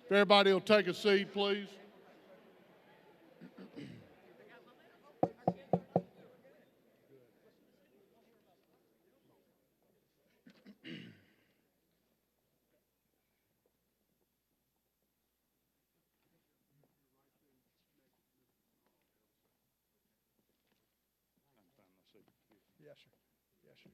If everybody will take a seat, please. Yes, sir. Yes, sir.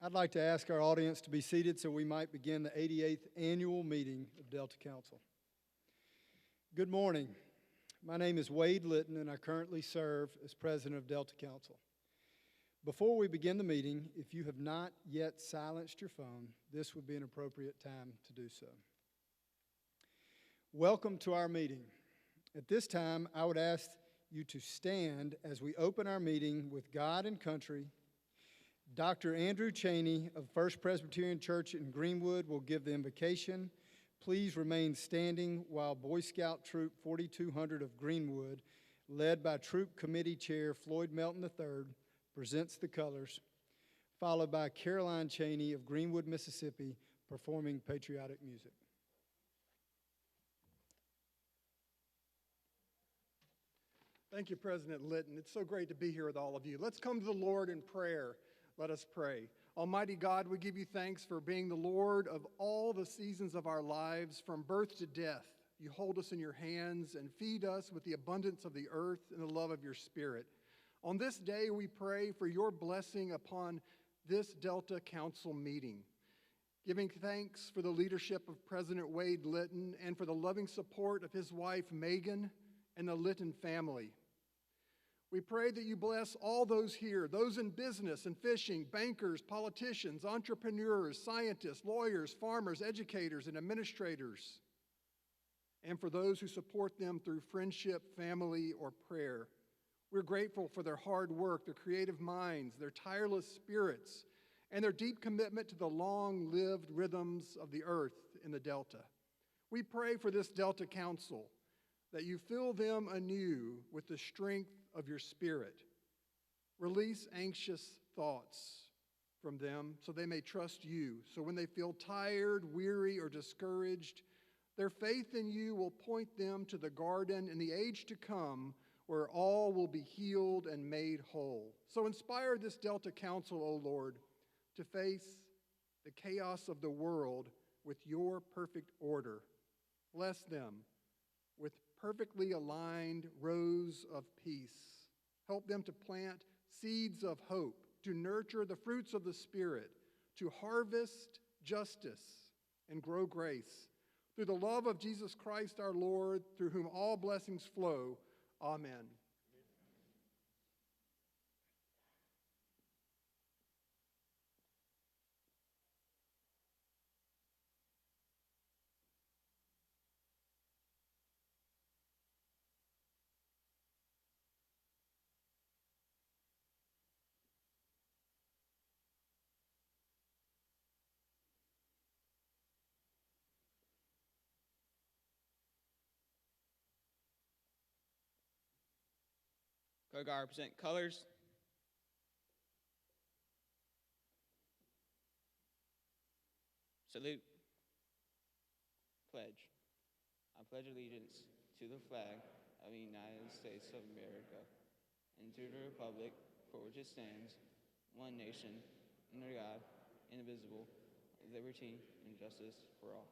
I'd like to ask our audience to be seated so we might begin the 88th annual meeting of Delta Council. Good morning. My name is Wade Litton, and I currently serve as president of Delta Council. Before we begin the meeting, if you have not yet silenced your phone, this would be an appropriate time to do so. Welcome to our meeting. At this time, I would ask you to stand as we open our meeting with God and Country. Dr. Andrew Cheney of First Presbyterian Church in Greenwood will give the invocation. Please remain standing while Boy Scout Troop 4200 of Greenwood, led by Troop Committee Chair Floyd Melton III, presents the colors, followed by Caroline Cheney of Greenwood, Mississippi, performing patriotic music. Thank you, President Litton. It's so great to be here with all of you. Let's come to the Lord in prayer. Let us pray. Almighty God, we give you thanks for being the Lord of all the seasons of our lives, from birth to death. You hold us in your hands and feed us with the abundance of the earth and the love of your Spirit. On this day, we pray for your blessing upon this Delta Council meeting, giving thanks for the leadership of President Wade Litton and for the loving support of his wife, Megan, and the Litton family. We pray that you bless all those here, those in business and fishing, bankers, politicians, entrepreneurs, scientists, lawyers, farmers, educators, and administrators, and for those who support them through friendship, family, or prayer. We're grateful for their hard work, their creative minds, their tireless spirits, and their deep commitment to the long-lived rhythms of the earth in the Delta. We pray for this Delta Council, that you fill them anew with the strength of your Spirit. Release anxious thoughts from them so they may trust you. So when they feel tired, weary, or discouraged, their faith in you will point them to the garden in the age to come where all will be healed and made whole. So inspire this Delta Council, O Lord, to face the chaos of the world with your perfect order. Bless them with perfectly aligned rows of peace. Help them to plant seeds of hope, to nurture the fruits of the Spirit, to harvest justice and grow grace. Through the love of Jesus Christ our Lord, through whom all blessings flow. Amen. Kogar, present colors. Salute. Pledge. I pledge allegiance to the flag of the United States of America and to the republic for which it stands, one nation, under God, indivisible, with liberty and justice for all.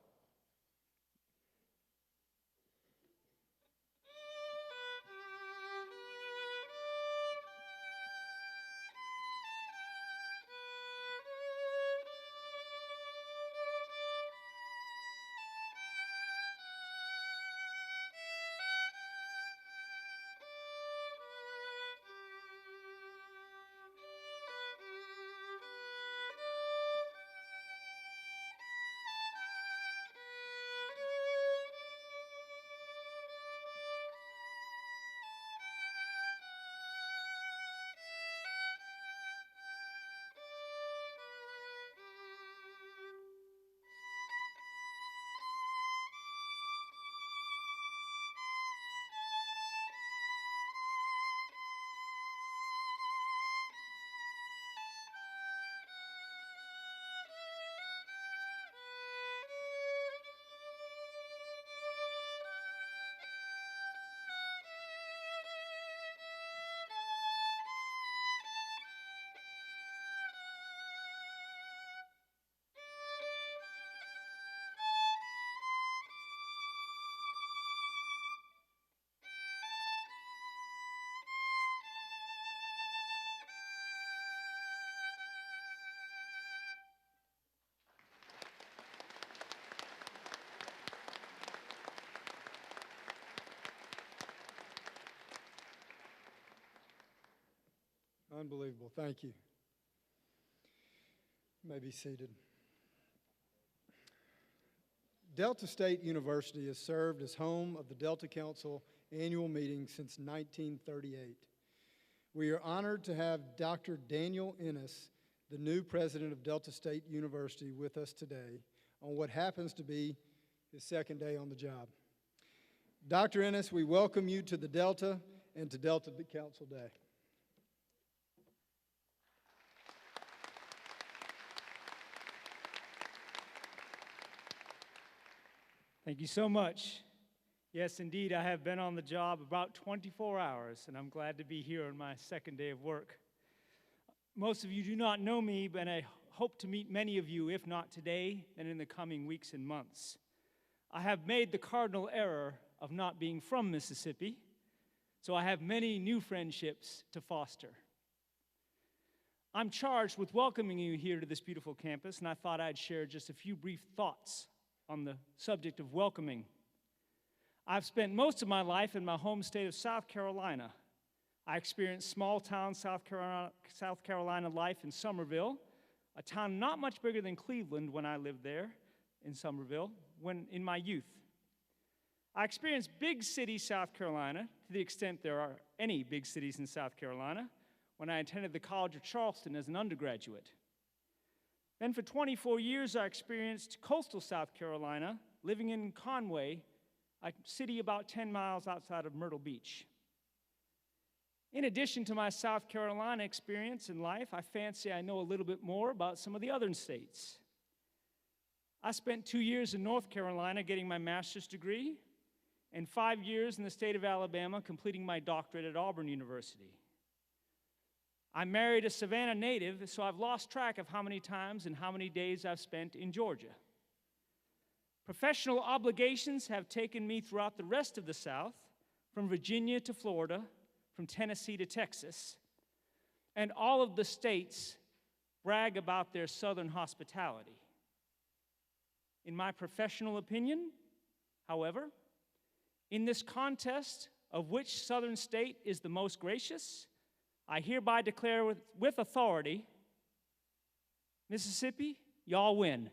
Unbelievable. Thank you. You may be seated. Delta State University has served as home of the Delta Council annual meeting since 1938. We are honored to have Dr. Daniel Ennis, the new president of Delta State University, with us today on what happens to be his second day on the job. Dr. Ennis, we welcome you to the Delta and to Delta Council Day. Thank you so much. Yes, indeed, I have been on the job about 24 hours, and I'm glad to be here on my second day of work. Most of you do not know me, but I hope to meet many of you, if not today, then in the coming weeks and months. I have made the cardinal error of not being from Mississippi, so I have many new friendships to foster. I'm charged with welcoming you here to this beautiful campus, and I thought I'd share just a few brief thoughts on the subject of welcoming. I've spent most of my life in my home state of South Carolina. I experienced small-town South Carolina life in Summerville, a town not much bigger than Cleveland when I lived there in Summerville, in my youth. I experienced big city South Carolina, to the extent there are any big cities in South Carolina, when I attended the College of Charleston as an undergraduate. Then for 24 years, I experienced coastal South Carolina, living in Conway, a city about 10 miles outside of Myrtle Beach. In addition to my South Carolina experience in life, I fancy I know a little bit more about some of the other states. I spent 2 years in North Carolina getting my master's degree, and 5 years in the state of Alabama completing my doctorate at Auburn University. I married a Savannah native, so I've lost track of how many times and how many days I've spent in Georgia. Professional obligations have taken me throughout the rest of the South, from Virginia to Florida, from Tennessee to Texas, and all of the states brag about their southern hospitality. In my professional opinion, however, in this contest of which southern state is the most gracious, I hereby declare with authority, Mississippi, y'all win.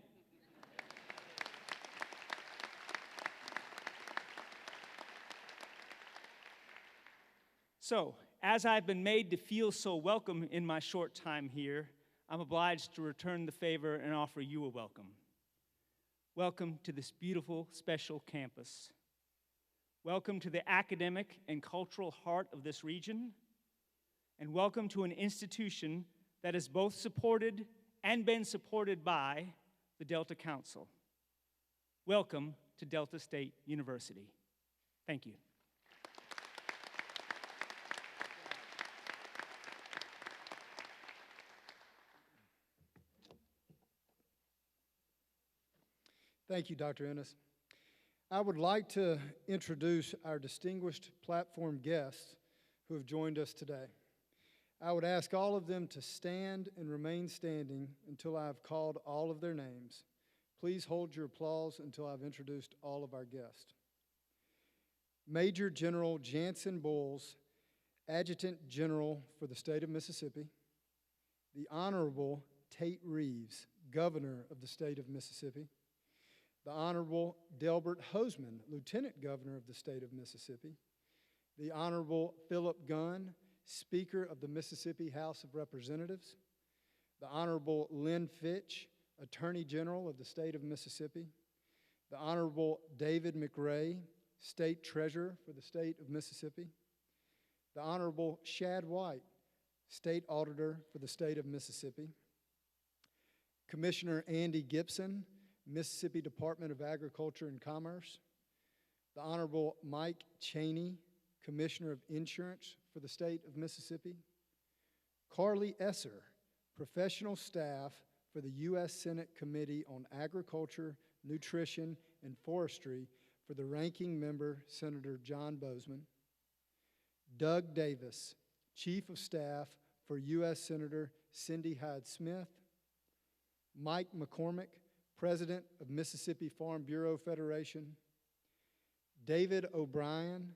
So, as I've been made to feel so welcome in my short time here, I'm obliged to return the favor and offer you a welcome. Welcome to this beautiful, special campus. Welcome to the academic and cultural heart of this region. And welcome to an institution that has both supported and been supported by the Delta Council. Welcome to Delta State University. Thank you. Thank you, Dr. Ennis. I would like to introduce our distinguished platform guests who have joined us today. I would ask all of them to stand and remain standing until I have called all of their names. Please hold your applause until I've introduced all of our guests. Major General Jansen Bowles, Adjutant General for the state of Mississippi. The Honorable Tate Reeves, Governor of the state of Mississippi. The Honorable Delbert Hosemann, Lieutenant Governor of the state of Mississippi. The Honorable Philip Gunn, Speaker of the Mississippi House of Representatives. The Honorable Lynn Fitch, Attorney General of the state of Mississippi. The Honorable David McRae, State Treasurer for the state of Mississippi. The Honorable Shad White, State Auditor for the state of Mississippi. Commissioner Andy Gibson, Mississippi Department of Agriculture and Commerce. The Honorable Mike Cheney, Commissioner of Insurance for the state of Mississippi. Carly Esser, Professional Staff for the U.S. Senate Committee on Agriculture, Nutrition, and Forestry for the Ranking Member, Senator John Bozeman. Doug Davis, Chief of Staff for U.S. Senator Cindy Hyde-Smith. Mike McCormick, President of Mississippi Farm Bureau Federation. David O'Brien,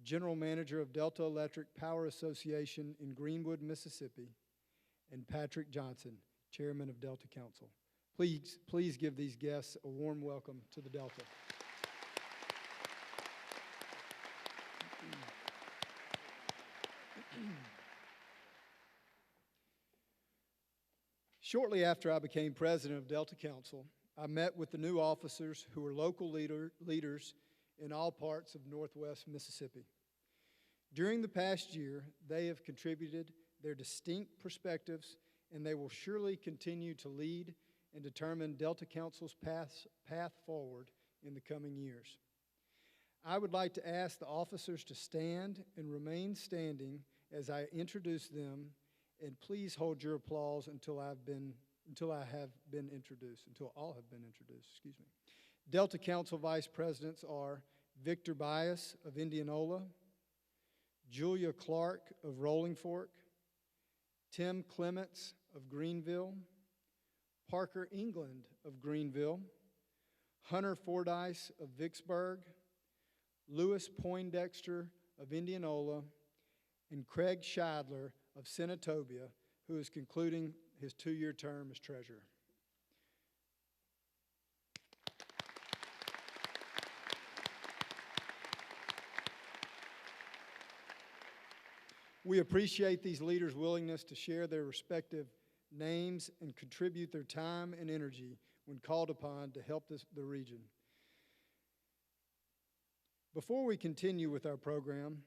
General Manager of Delta Electric Power Association in Greenwood, Mississippi. and Patrick Johnson, Chairman of Delta Council. Please give these guests a warm welcome to the Delta. Shortly after I became president of Delta Council, I met with the new officers who are local leaders in all parts of Northwest Mississippi. During the past year, they have contributed their distinct perspectives, and they will surely continue to lead and determine Delta Council's path forward in the coming years. I would like to ask the officers to stand and remain standing as I introduce them, and please hold your applause until all have been introduced, excuse me. Delta Council Vice Presidents are Victor Bias of Indianola, Julia Clark of Rolling Fork, Tim Clements of Greenville, Parker England of Greenville, Hunter Fordyce of Vicksburg, Louis Poindexter of Indianola, and Craig Scheidler of Senatobia, who is concluding his 2-year term as treasurer. We appreciate these leaders' willingness to share their respective names and contribute their time and energy when called upon to help the region. Before we continue with our program,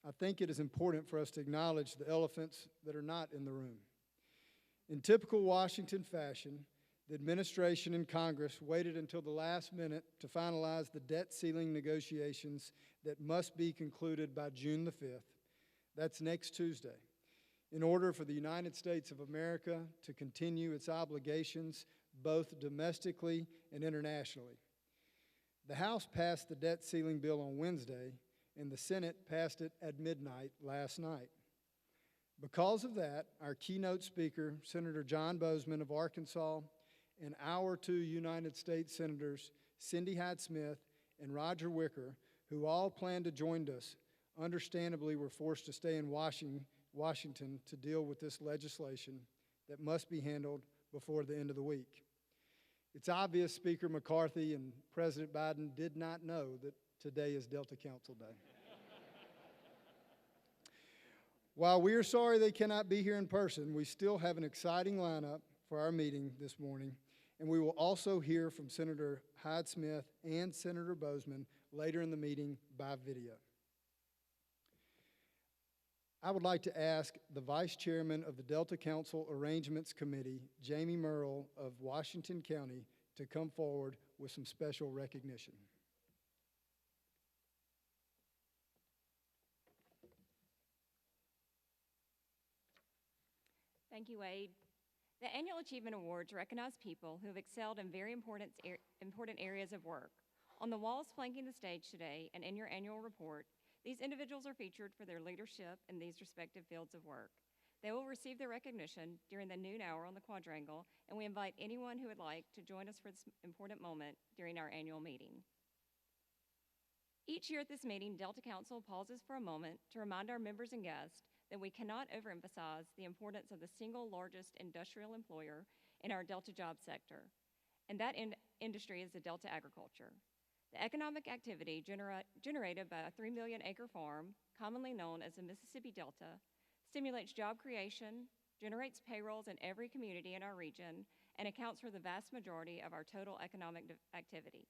I think it is important for us to acknowledge the elephants that are not in the room. In typical Washington fashion, the administration and Congress waited until the last minute to finalize the debt ceiling negotiations that must be concluded by June the 5th. That's next Tuesday, in order for the United States of America to continue its obligations both domestically and internationally. The House passed the debt ceiling bill on Wednesday, and the Senate passed it at midnight last night. Because of that, our keynote speaker, Senator John Boozman of Arkansas, and our 2 United States Senators, Cindy Hyde-Smith and Roger Wicker, who all plan to join us, understandably were forced to stay in Washington to deal with this legislation that must be handled before the end of the week. It's obvious Speaker McCarthy and President Biden did not know that today is Delta Council Day. While we are sorry they cannot be here in person, we still have an exciting lineup for our meeting this morning, and we will also hear from Senator Hyde-Smith and Senator Boozman later in the meeting by video. I would like to ask the Vice Chairman of the Delta Council Arrangements Committee, Jamie Merle of Washington County, to come forward with some special recognition. Thank you, Wade. The Annual Achievement Awards recognize people who have excelled in very important areas of work. On the walls flanking the stage today and in your annual report, these individuals are featured for their leadership in these respective fields of work. They will receive their recognition during the noon hour on the quadrangle, and we invite anyone who would like to join us for this important moment during our annual meeting. Each year at this meeting, Delta Council pauses for a moment to remind our members and guests that we cannot overemphasize the importance of the single largest industrial employer in our Delta job sector, and that industry is the Delta agriculture. The economic activity generated by a 3 million acre farm, commonly known as the Mississippi Delta, stimulates job creation, generates payrolls in every community in our region, and accounts for the vast majority of our total economic activity.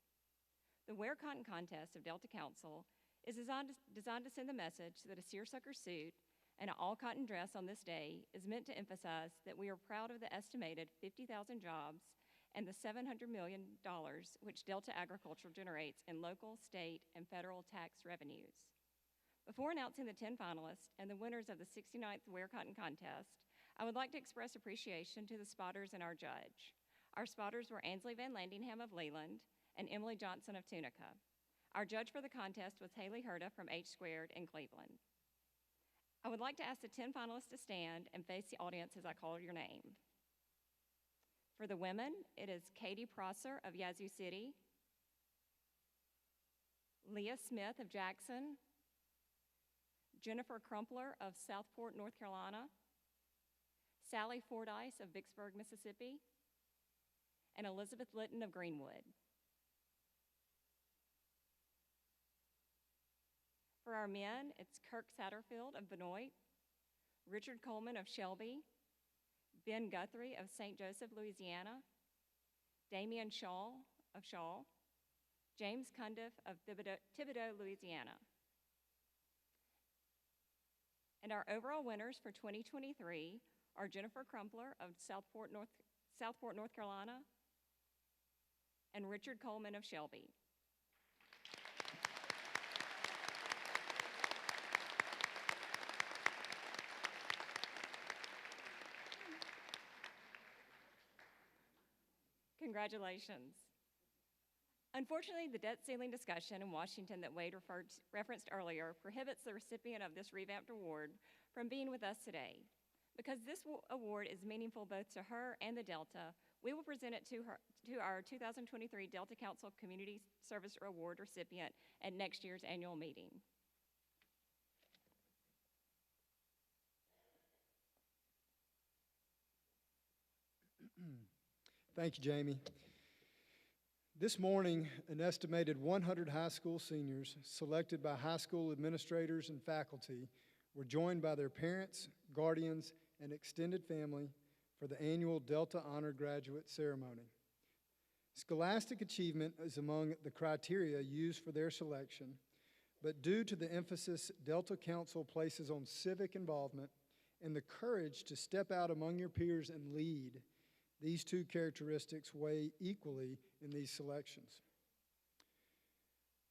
The Wear Cotton Contest of Delta Council is designed to send the message that a seersucker suit and an all-cotton dress on this day is meant to emphasize that we are proud of the estimated 50,000 jobs and the $700 million which Delta Agriculture generates in local, state, and federal tax revenues. Before announcing the 10 finalists and the winners of the 69th Wear Cotton Contest, I would like to express appreciation to the spotters and our judge. Our spotters were Ansley Van Landingham of Leland and Emily Johnson of Tunica. Our judge for the contest was Haley Herta from H Squared in Cleveland. I would like to ask the 10 finalists to stand and face the audience as I call your name. For the women, it is Katie Prosser of Yazoo City, Leah Smith of Jackson, Jennifer Crumpler of Southport, North Carolina, Sally Fordyce of Vicksburg, Mississippi, and Elizabeth Litton of Greenwood. For our men, it's Kirk Satterfield of Benoit, Richard Coleman of Shelby, Ben Guthrie of St. Joseph, Louisiana, Damian Shaw of Shaw, James Cundiff of Thibodaux, Louisiana. And our overall winners for 2023 are Jennifer Crumpler of Southport, North Carolina, and Richard Coleman of Shelby. Congratulations. Unfortunately, the debt ceiling discussion in Washington that Wade referenced earlier prohibits the recipient of this revamped award from being with us today. Because this award is meaningful both to her and the Delta, we will present it to our 2023 Delta Council Community Service Award recipient at next year's annual meeting. Thank you, Jamie. This morning, an estimated 100 high school seniors selected by high school administrators and faculty were joined by their parents, guardians, and extended family for the annual Delta Honor Graduate Ceremony. Scholastic achievement is among the criteria used for their selection, but due to the emphasis Delta Council places on civic involvement and the courage to step out among your peers and lead, these two characteristics weigh equally in these selections.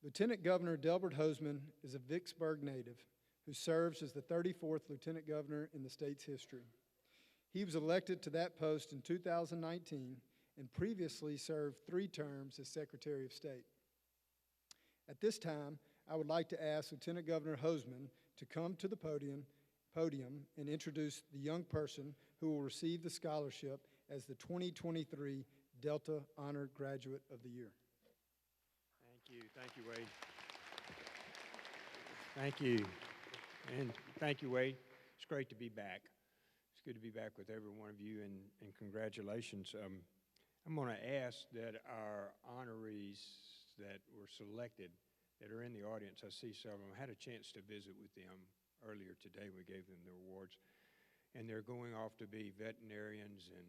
Lieutenant Governor Delbert Hosemann is a Vicksburg native who serves as the 34th Lieutenant Governor in the state's history. He was elected to that post in 2019 and previously served 3 terms as Secretary of State. At this time, I would like to ask Lieutenant Governor Hosemann to come to the podium and introduce the young person who will receive the scholarship as the 2023 Delta Honor Graduate of the Year. Thank you, Wade. Thank you, and thank you, Wade. It's great to be back. It's good to be back with every one of you, and congratulations. I'm going to ask that our honorees that were selected, that are in the audience, I see several, I had a chance to visit with them earlier today. We gave them their awards. And they're going off to be veterinarians and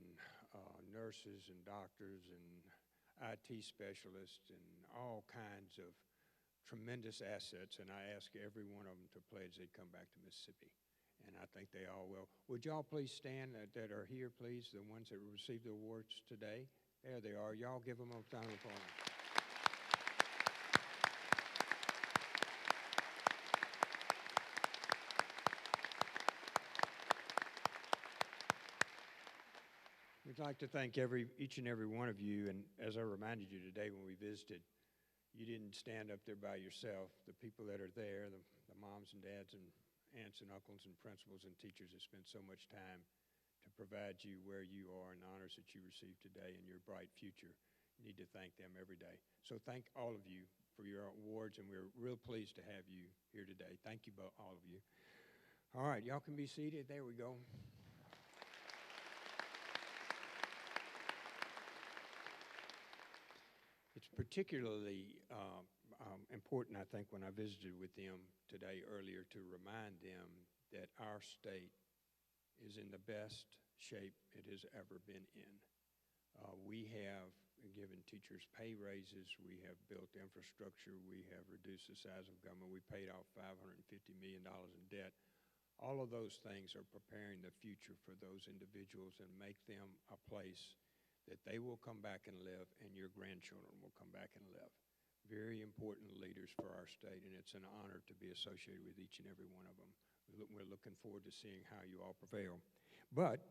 nurses and doctors and IT specialists and all kinds of tremendous assets. And I ask every one of them to pledge they'd come back to Mississippi. And I think they all will. Would y'all please stand that are here, please, the ones that received the awards today? There they are. Y'all give them a round of applause. We'd like to thank each and every one of you, and as I reminded you today when we visited, you didn't stand up there by yourself. The people that are there, the moms and dads and aunts and uncles and principals and teachers have spent so much time to provide you where you are and the honors that you received today and your bright future. You need to thank them every day. So thank all of you for your awards, and we're real pleased to have you here today. Thank you, all of you. All right, y'all can be seated. There we go. It's particularly important, I think, when I visited with them today earlier to remind them that our state is in the best shape it has ever been in. We have given teachers pay raises, we have built infrastructure, we have reduced the size of government, we paid off $550 million in debt. All of those things are preparing the future for those individuals and make them a place that they will come back and live, and your grandchildren will come back and live. Very important leaders for our state, and it's an honor to be associated with each and every one of them. We're looking forward to seeing how you all prevail. But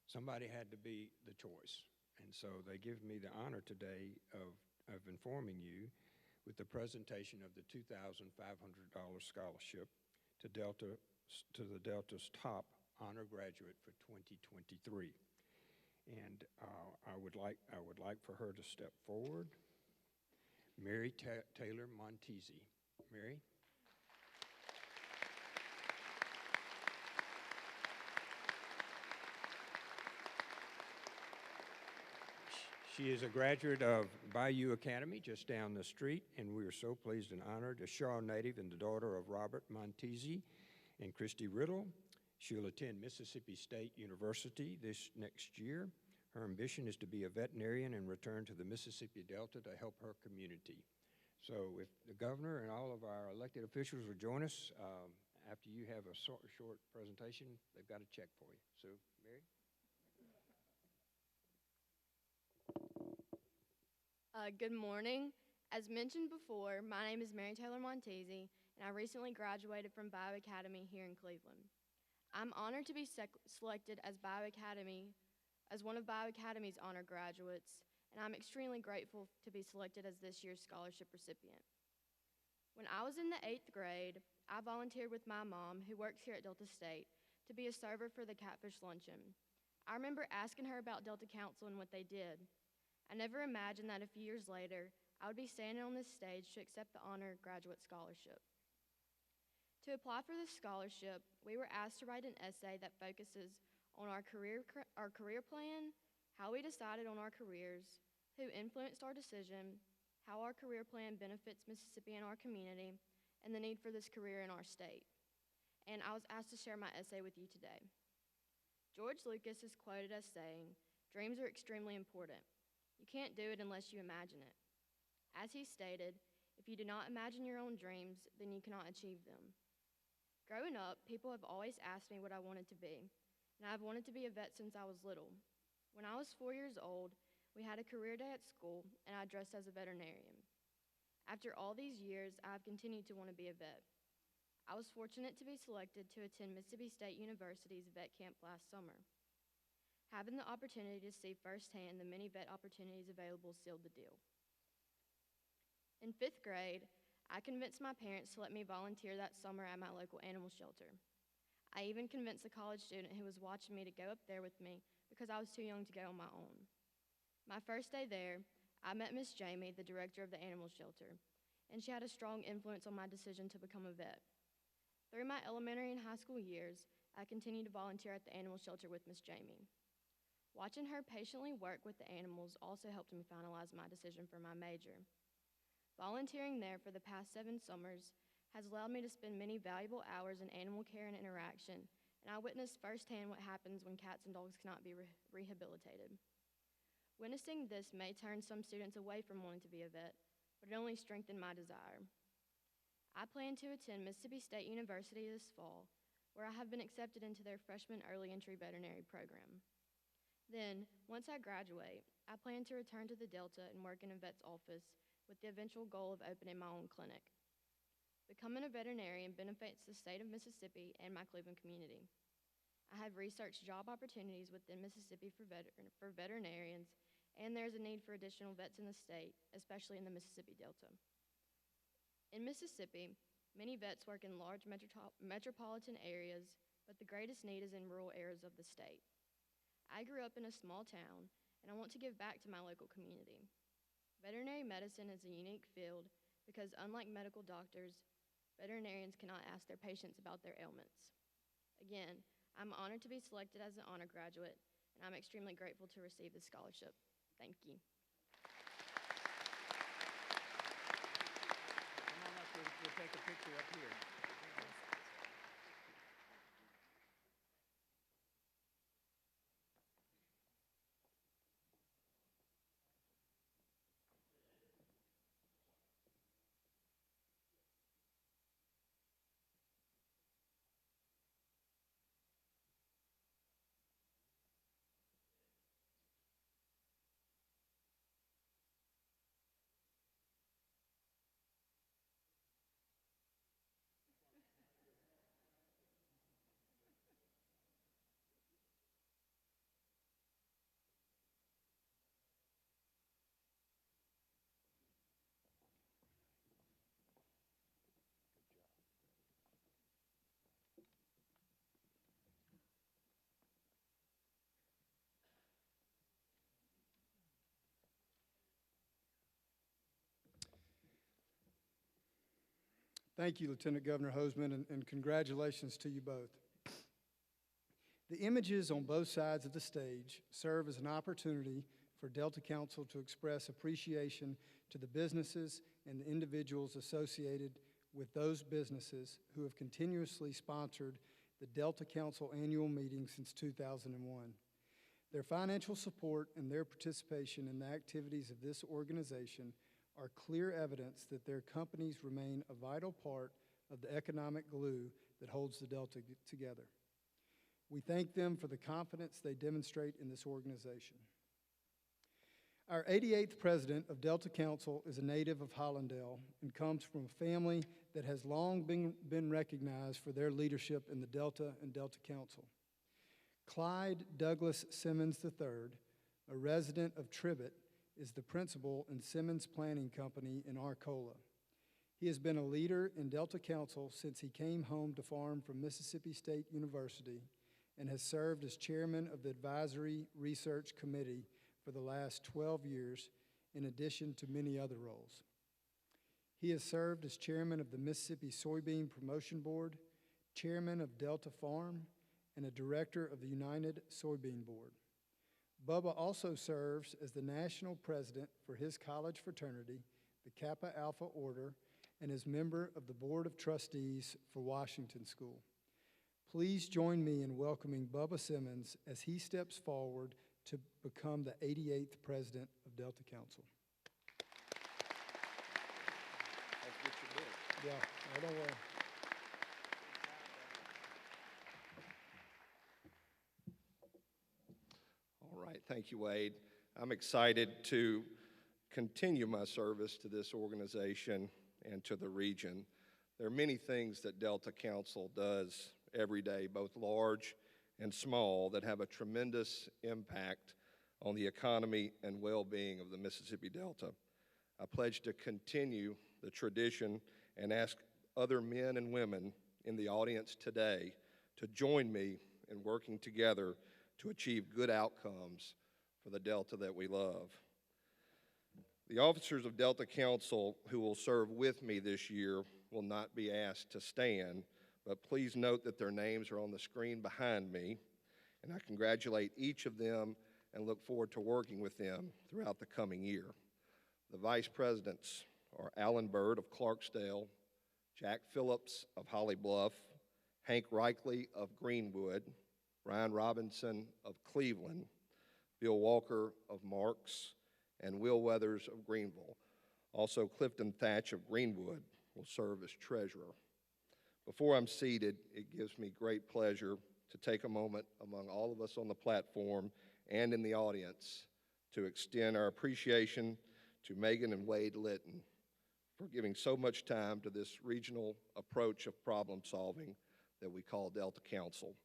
somebody had to be the choice, and so they give me the honor today of informing you with the presentation of the $2,500 scholarship to the Delta's top honor graduate for 2023. And I would like for her to step forward. Mary Taylor Montesi. Mary? She is a graduate of Bayou Academy just down the street, and we are so pleased and honored. A Shaw native and the daughter of Robert Montesi and Christy Riddle. She'll attend Mississippi State University this next year. Her ambition is to be a veterinarian and return to the Mississippi Delta to help her community. So if the governor and all of our elected officials will join us, after you have a short presentation, they've got a check for you. So, Mary? Good morning. As mentioned before, my name is Mary Taylor Montesi, and I recently graduated from Bayou Academy here in Cleveland. I'm honored to be selected as one of Bayou Academy's honor graduates, and I'm extremely grateful to be selected as this year's scholarship recipient. When I was in the 8th grade, I volunteered with my mom, who works here at Delta State, to be a server for the Catfish Luncheon. I remember asking her about Delta Council and what they did. I never imagined that a few years later, I would be standing on this stage to accept the honor graduate scholarship. To apply for this scholarship, we were asked to write an essay that focuses on our career plan, how we decided on our careers, who influenced our decision, how our career plan benefits Mississippi and our community, and the need for this career in our state. And I was asked to share my essay with you today. George Lucas is quoted as saying, "Dreams are extremely important. You can't do it unless you imagine it." As he stated, if you do not imagine your own dreams, then you cannot achieve them. Growing up, people have always asked me what I wanted to be, and I've wanted to be a vet since I was little. When I was 4 years old, we had a career day at school, and I dressed as a veterinarian. After all these years, I have continued to want to be a vet. I was fortunate to be selected to attend Mississippi State University's vet camp last summer. Having the opportunity to see firsthand the many vet opportunities available sealed the deal. In 5th grade, I convinced my parents to let me volunteer that summer at my local animal shelter. I even convinced a college student who was watching me to go up there with me because I was too young to go on my own. My first day there, I met Miss Jamie, the director of the animal shelter, and she had a strong influence on my decision to become a vet. Through my elementary and high school years, I continued to volunteer at the animal shelter with Miss Jamie. Watching her patiently work with the animals also helped me finalize my decision for my major. Volunteering there for the past 7 summers has allowed me to spend many valuable hours in animal care and interaction, and I witnessed firsthand what happens when cats and dogs cannot be rehabilitated. Witnessing this may turn some students away from wanting to be a vet, but it only strengthened my desire. I plan to attend Mississippi State University this fall, where I have been accepted into their freshman early entry veterinary program. Then, once I graduate, I plan to return to the Delta and work in a vet's office with the eventual goal of opening my own clinic. Becoming a veterinarian benefits the state of Mississippi and my Cleveland community. I have researched job opportunities within Mississippi for veterinarians, and there is a need for additional vets in the state, especially in the Mississippi Delta. In Mississippi, many vets work in large metropolitan areas, but the greatest need is in rural areas of the state. I grew up in a small town, and I want to give back to my local community. Veterinary medicine is a unique field because, unlike medical doctors, veterinarians cannot ask their patients about their ailments. Again, I'm honored to be selected as an honor graduate, and I'm extremely grateful to receive this scholarship. Thank you. Come on up, we'll take a picture up here. Thank you, Lieutenant Governor Hosemann, and congratulations to you both. The images on both sides of the stage serve as an opportunity for Delta Council to express appreciation to the businesses and the individuals associated with those businesses who have continuously sponsored the Delta Council annual meeting since 2001. Their financial support and their participation in the activities of this organization are clear evidence that their companies remain a vital part of the economic glue that holds the Delta together. We thank them for the confidence they demonstrate in this organization. Our 88th president of Delta Council is a native of Hollandale and comes from a family that has long been recognized for their leadership in the Delta and Delta Council. Clyde Douglas Simmons III, a resident of Tribbett, is the principal in Simmons Planning Company in Arcola. He has been a leader in Delta Council since he came home to farm from Mississippi State University and has served as chairman of the Advisory Research Committee for the last 12 years, in addition to many other roles. He has served as chairman of the Mississippi Soybean Promotion Board, chairman of Delta Farm, and a director of the United Soybean Board. Bubba also serves as the national president for his college fraternity, the Kappa Alpha Order, and is member of the Board of Trustees for Washington School. Please join me in welcoming Bubba Simmons as he steps forward to become the 88th president of Delta Council. That's what you did. Yeah, I don't worry. All right, thank you, Wade. I'm excited to continue my service to this organization and to the region. There are many things that Delta Council does every day, both large and small, that have a tremendous impact on the economy and well-being of the Mississippi Delta. I pledge to continue the tradition and ask other men and women in the audience today to join me in working together to achieve good outcomes for the Delta that we love. The officers of Delta Council who will serve with me this year will not be asked to stand, but please note that their names are on the screen behind me, and I congratulate each of them and look forward to working with them throughout the coming year. The vice presidents are Alan Bird of Clarksdale, Jack Phillips of Holly Bluff, Hank Reichley of Greenwood, Ryan Robinson of Cleveland, Bill Walker of Marks, and Will Weathers of Greenville. Also, Clifton Thatch of Greenwood will serve as treasurer. Before I'm seated, it gives me great pleasure to take a moment among all of us on the platform and in the audience to extend our appreciation to Megan and Wade Litton for giving so much time to this regional approach of problem solving that we call Delta Council.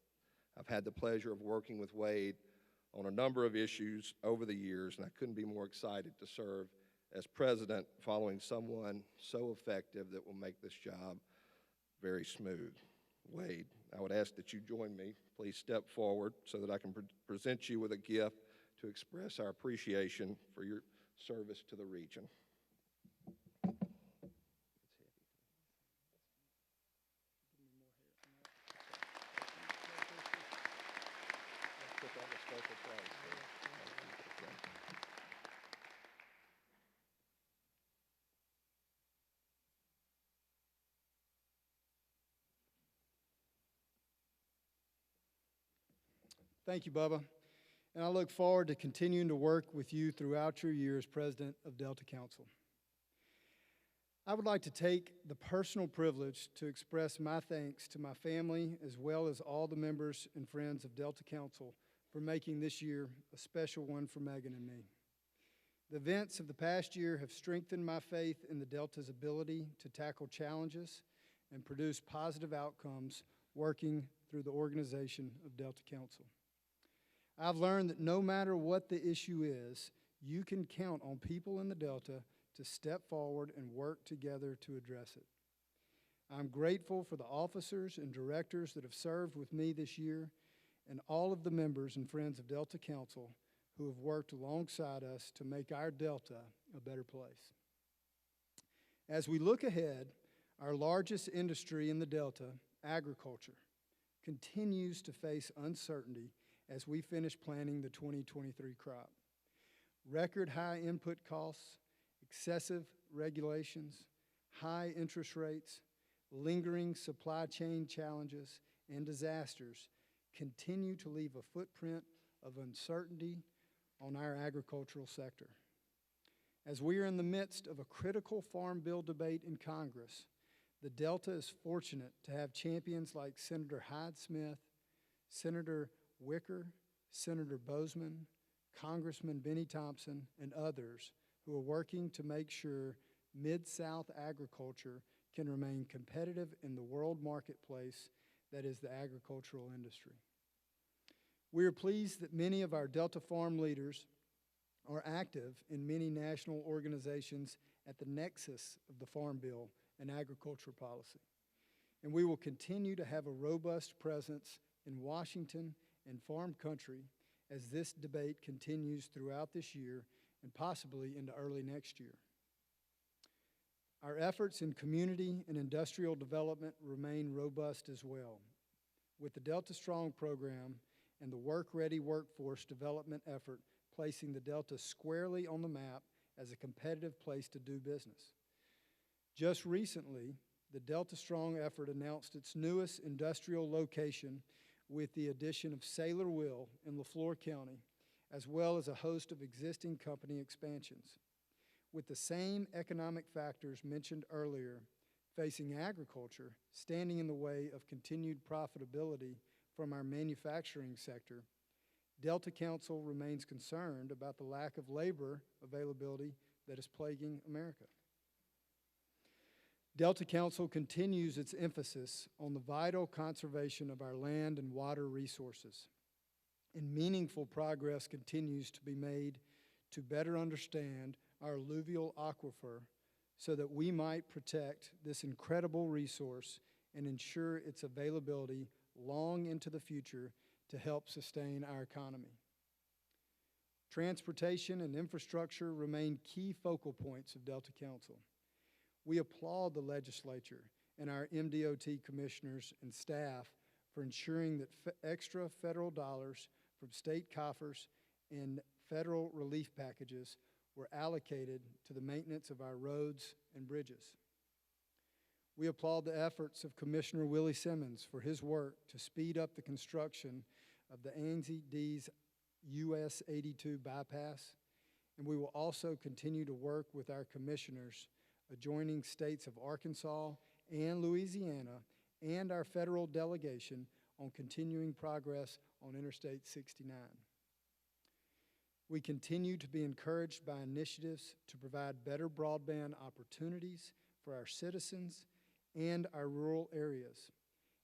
I've had the pleasure of working with Wade on a number of issues over the years, and I couldn't be more excited to serve as president following someone so effective that will make this job very smooth. Wade, I would ask that you join me. Please step forward so that I can present you with a gift to express our appreciation for your service to the region. Thank you, Bubba. And I look forward to continuing to work with you throughout your year as president of Delta Council. I would like to take the personal privilege to express my thanks to my family as well as all the members and friends of Delta Council for making this year a special one for Megan and me. The events of the past year have strengthened my faith in the Delta's ability to tackle challenges and produce positive outcomes working through the organization of Delta Council. I've learned that no matter what the issue is, you can count on people in the Delta to step forward and work together to address it. I'm grateful for the officers and directors that have served with me this year and all of the members and friends of Delta Council who have worked alongside us to make our Delta a better place. As we look ahead, our largest industry in the Delta, agriculture, continues to face uncertainty as we finish planting the 2023 crop. record high input costs, excessive regulations, high interest rates, lingering supply chain challenges, and disasters continue to leave a footprint of uncertainty on our agricultural sector. As we are in the midst of a critical farm bill debate in Congress, the Delta is fortunate to have champions like Senator Hyde-Smith, Senator Wicker, Senator Bozeman, Congressman Benny Thompson, and others who are working to make sure Mid-South agriculture can remain competitive in the world marketplace that is the agricultural industry. We are pleased that many of our Delta farm leaders are active in many national organizations at the nexus of the Farm Bill and agriculture policy. And we will continue to have a robust presence in Washington and farm country as this debate continues throughout this year and possibly into early next year. Our efforts in community and industrial development remain robust as well, with the Delta Strong program and the Work Ready Workforce Development effort placing the Delta squarely on the map as a competitive place to do business. Just recently, the Delta Strong effort announced its newest industrial location with the addition of Sailor Will in LaFleur County, as well as a host of existing company expansions. With the same economic factors mentioned earlier facing agriculture standing in the way of continued profitability from our manufacturing sector, Delta Council remains concerned about the lack of labor availability that is plaguing America. Delta Council continues its emphasis on the vital conservation of our land and water resources, and meaningful progress continues to be made to better understand our alluvial aquifer so that we might protect this incredible resource and ensure its availability long into the future to help sustain our economy. Transportation and infrastructure remain key focal points of Delta Council. We applaud the legislature and our MDOT commissioners and staff for ensuring that extra federal dollars from state coffers and federal relief packages were allocated to the maintenance of our roads and bridges. We applaud the efforts of Commissioner Willie Simmons for his work to speed up the construction of the Anzie D's US 82 bypass, and we will also continue to work with our commissioners adjoining states of Arkansas and Louisiana and our federal delegation on continuing progress on Interstate 69. We continue to be encouraged by initiatives to provide better broadband opportunities for our citizens and our rural areas,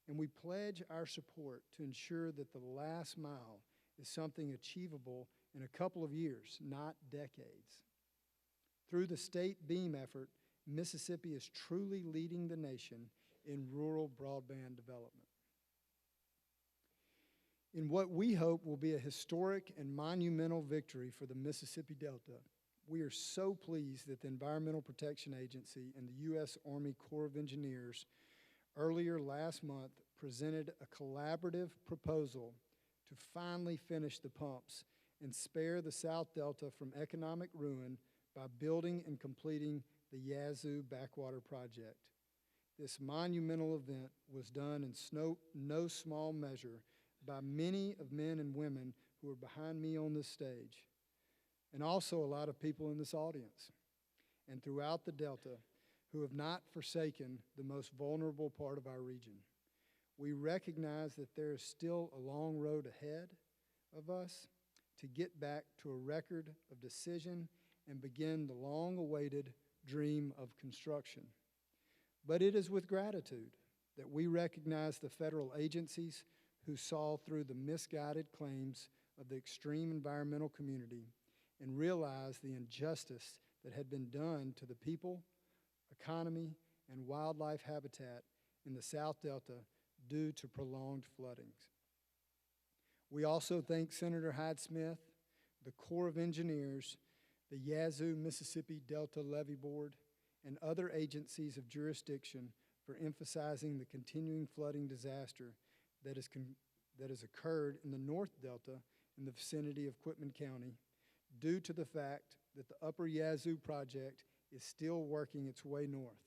and we pledge our support to ensure that the last mile is something achievable in a couple of years, not decades. Through the state BEAM effort, Mississippi is truly leading the nation in rural broadband development. In what we hope will be a historic and monumental victory for the Mississippi Delta, we are so pleased that the Environmental Protection Agency and the U.S. Army Corps of Engineers earlier last month presented a collaborative proposal to finally finish the pumps and spare the South Delta from economic ruin by building and completing the Yazoo Backwater Project. This monumental event was done in no small measure by many of men and women who are behind me on this stage, and also a lot of people in this audience and throughout the Delta who have not forsaken the most vulnerable part of our region. We recognize that there is still a long road ahead of us to get back to a record of decision and begin the long-awaited dream of construction. But it is with gratitude that we recognize the federal agencies who saw through the misguided claims of the extreme environmental community and realized the injustice that had been done to the people, economy, and wildlife habitat in the South Delta due to prolonged floodings. We also thank Senator Hyde-Smith, the Corps of Engineers, the Yazoo Mississippi Delta Levee Board, and other agencies of jurisdiction for emphasizing the continuing flooding disaster that has occurred in the North Delta in the vicinity of Quitman County due to the fact that the Upper Yazoo project is still working its way north.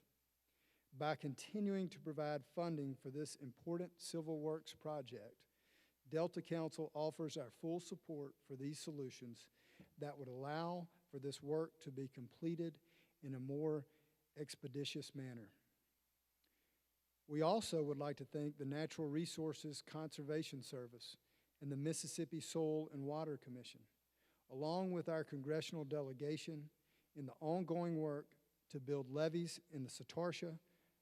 By continuing to provide funding for this important civil works project, Delta Council offers our full support for these solutions that would allow for this work to be completed in a more expeditious manner. We also would like to thank the Natural Resources Conservation Service and the Mississippi Soil and Water Commission, along with our congressional delegation, in the ongoing work to build levees in the Satarsha,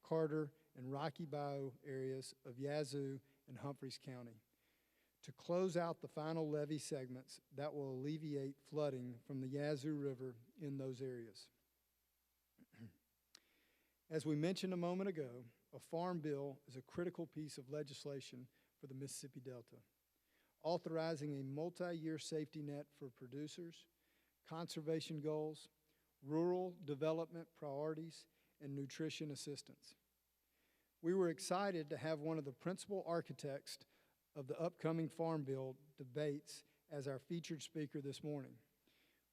Carter, and Rocky Bayou areas of Yazoo and Humphreys County to close out the final levee segments that will alleviate flooding from the Yazoo River in those areas. As we mentioned a moment ago, a farm bill is a critical piece of legislation for the Mississippi Delta, authorizing a multi-year safety net for producers, conservation goals, rural development priorities, and nutrition assistance. We were excited to have one of the principal architects of the upcoming Farm Bill debates as our featured speaker this morning.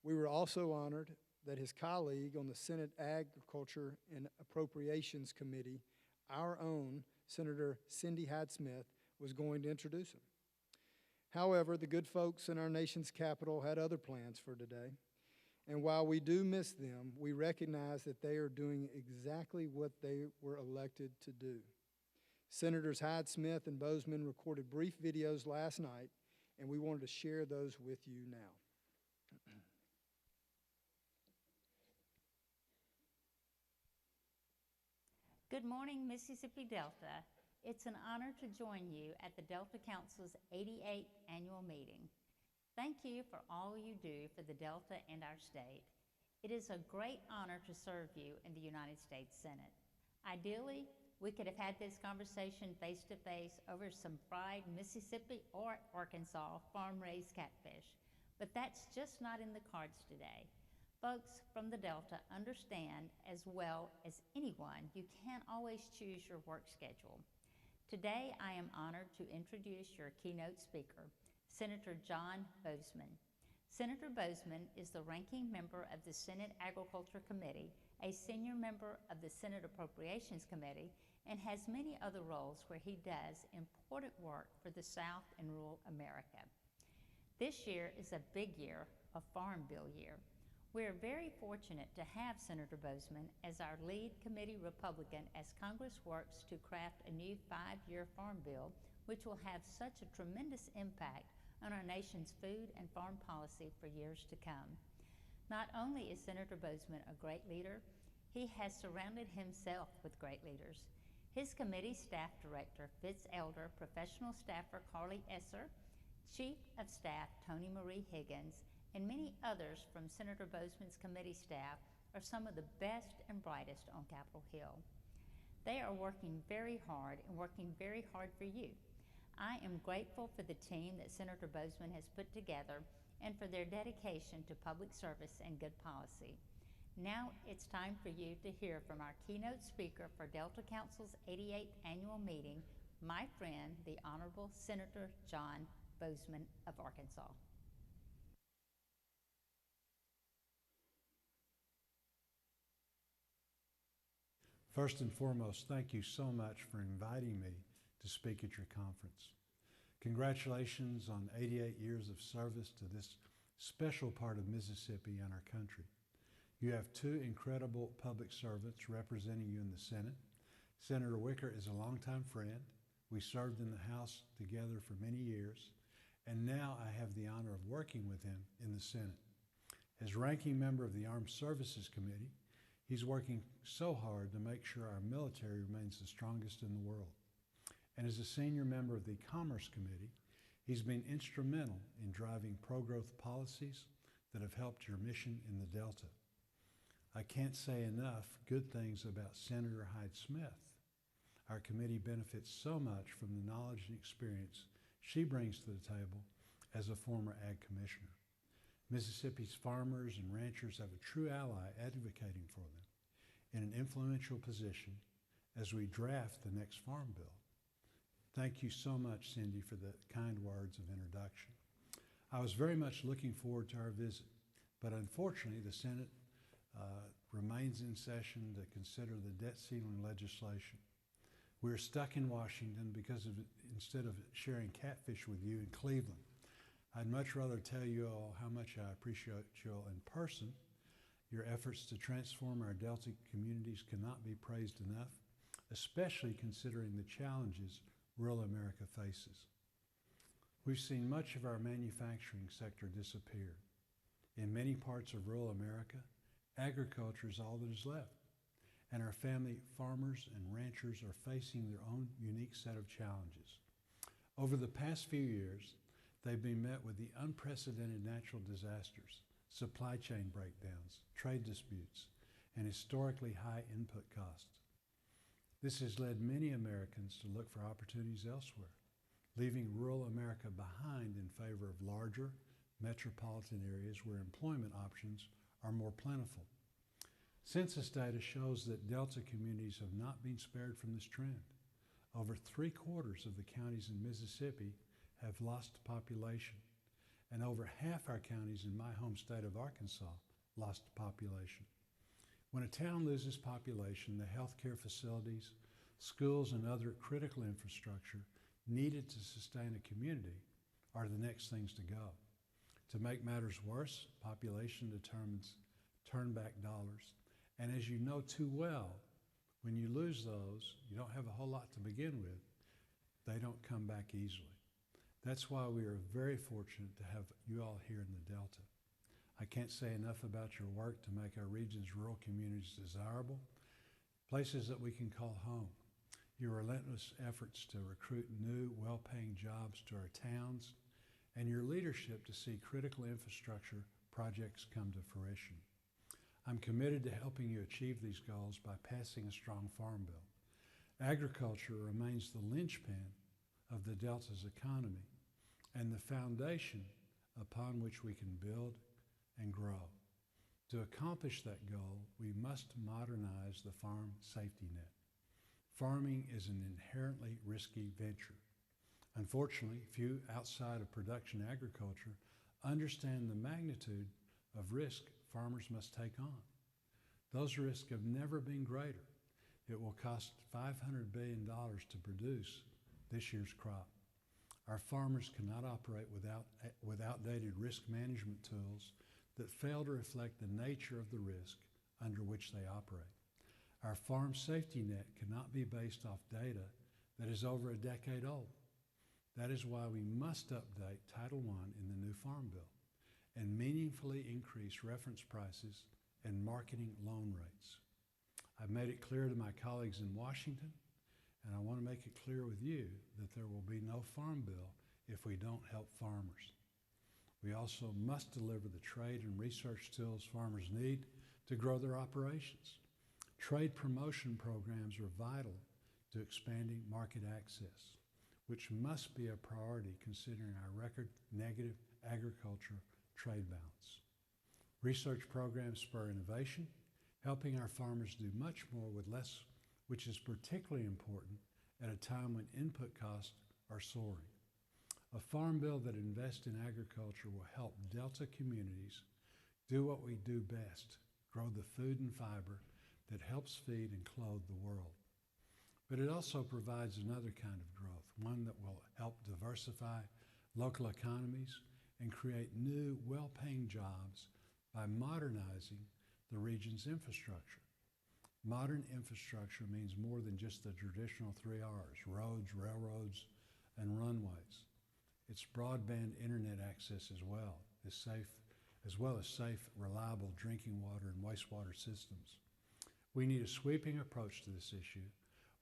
We were also honored that his colleague on the Senate Agriculture and Appropriations Committee, our own Senator Cindy Hyde-Smith, was going to introduce him. However, the good folks in our nation's capital had other plans for today, and while we do miss them, we recognize that they are doing exactly what they were elected to do. Senators Hyde-Smith and Bozeman recorded brief videos last night, and we wanted to share those with you now. Good morning, Mississippi Delta. It's an honor to join you at the Delta Council's 88th annual meeting. Thank you for all you do for the Delta and our state. It is a great honor to serve you in the United States Senate. Ideally, we could have had this conversation face-to-face over some fried Mississippi or Arkansas farm-raised catfish, but that's just not in the cards today. Folks from the Delta understand as well as anyone you can't always choose your work schedule. Today, I am honored to introduce your keynote speaker, Senator John Boozman. Senator Boozman is the ranking member of the Senate Agriculture Committee, a senior member of the Senate Appropriations Committee, and has many other roles where he does important work for the South and rural America. This year is a big year, a Farm Bill year. We are very fortunate to have Senator Boozman as our lead committee Republican as Congress works to craft a new 5-year farm bill, which will have such a tremendous impact on our nation's food and farm policy for years to come. Not only is Senator Boozman a great leader, he has surrounded himself with great leaders. His committee staff director, Fitz Elder, professional staffer Carly Esser, Chief of Staff Tony Marie Higgins, and many others from Senator Boozman's committee staff are some of the best and brightest on Capitol Hill. They are working very hard and working very hard for you. I am grateful for the team that Senator Boozman has put together and for their dedication to public service and good policy. Now it's time for you to hear from our keynote speaker for Delta Council's 88th annual meeting, my friend, the Honorable Senator John Boozman of Arkansas. First and foremost, thank you so much for inviting me to speak at your conference. Congratulations on 88 years of service to this special part of Mississippi and our country. You have two incredible public servants representing you in the Senate. Senator Wicker is a longtime friend. We served in the House together for many years, and now I have the honor of working with him in the Senate. As ranking member of the Armed Services Committee, he's working so hard to make sure our military remains the strongest in the world. And as a senior member of the Commerce Committee, he's been instrumental in driving pro-growth policies that have helped your mission in the Delta. I can't say enough good things about Senator Hyde-Smith. Our committee benefits so much from the knowledge and experience she brings to the table as a former Ag Commissioner. Mississippi's farmers and ranchers have a true ally advocating for them in an influential position as we draft the next Farm Bill. Thank you so much, Cindy, for the kind words of introduction. I was very much looking forward to our visit. But unfortunately, the Senate remains in session to consider the debt ceiling legislation. We're stuck in Washington because instead of sharing catfish with you in Cleveland, I'd much rather tell you all how much I appreciate you all in person. Your efforts to transform our Delta communities cannot be praised enough, especially considering the challenges rural America faces. We've seen much of our manufacturing sector disappear. In many parts of rural America, agriculture is all that is left, and our family farmers and ranchers are facing their own unique set of challenges. Over the past few years, they've been met with the unprecedented natural disasters, supply chain breakdowns, trade disputes, and historically high input costs. This has led many Americans to look for opportunities elsewhere, leaving rural America behind in favor of larger metropolitan areas where employment options are more plentiful. Census data shows that Delta communities have not been spared from this trend. Over 3/4 of the counties in Mississippi have lost population, and over half our counties in my home state of Arkansas lost population. When a town loses population, the healthcare facilities, schools, and other critical infrastructure needed to sustain a community are the next things to go. To make matters worse, population determines turn-back dollars. And as you know too well, when you lose those, you don't have a whole lot to begin with. They don't come back easily. That's why we are very fortunate to have you all here in the Delta. I can't say enough about your work to make our region's rural communities desirable, places that we can call home. Your relentless efforts to recruit new, well-paying jobs to our towns, and your leadership to see critical infrastructure projects come to fruition. I'm committed to helping you achieve these goals by passing a strong farm bill. Agriculture remains the linchpin of the Delta's economy and the foundation upon which we can build and grow. To accomplish that goal, we must modernize the farm safety net. Farming is an inherently risky venture. Unfortunately, few outside of production agriculture understand the magnitude of risk farmers must take on. Those risks have never been greater. It will cost $500 billion to produce this year's crop. Our farmers cannot operate with outdated risk management tools that fail to reflect the nature of the risk under which they operate. Our farm safety net cannot be based off data that is over a decade old. That is why we must update Title I in the new Farm Bill and meaningfully increase reference prices and marketing loan rates. I've made it clear to my colleagues in Washington, and I want to make it clear with you that there will be no Farm Bill if we don't help farmers. We also must deliver the trade and research tools farmers need to grow their operations. Trade promotion programs are vital to expanding market access, which must be a priority considering our record negative agriculture trade balance. Research programs spur innovation, helping our farmers do much more with less, which is particularly important at a time when input costs are soaring. A farm bill that invests in agriculture will help Delta communities do what we do best, grow the food and fiber that helps feed and clothe the world. But it also provides another kind of growth, one that will help diversify local economies and create new, well-paying jobs by modernizing the region's infrastructure. Modern infrastructure means more than just the traditional 3 R's, roads, railroads, and runways. It's broadband internet access as well as safe, reliable drinking water and wastewater systems. We need a sweeping approach to this issue,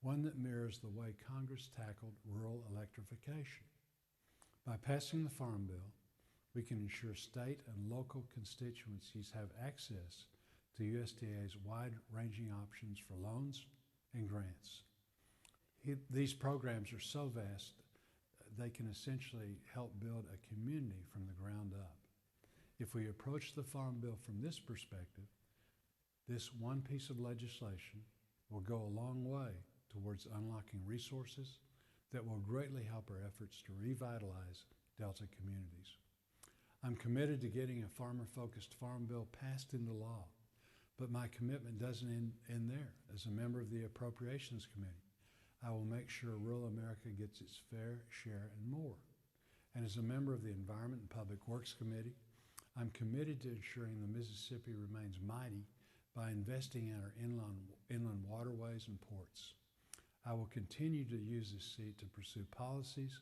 one that mirrors the way Congress tackled rural electrification. By passing the Farm Bill, we can ensure state and local constituencies have access to USDA's wide-ranging options for loans and grants. These programs are so vast, they can essentially help build a community from the ground up. If we approach the Farm Bill from this perspective, this one piece of legislation will go a long way towards unlocking resources that will greatly help our efforts to revitalize Delta communities. I'm committed to getting a farmer-focused farm bill passed into law, but my commitment doesn't end there. As a member of the Appropriations Committee, I will make sure rural America gets its fair share and more. And as a member of the Environment and Public Works Committee, I'm committed to ensuring the Mississippi remains mighty by investing in our inland waterways and ports. I will continue to use this seat to pursue policies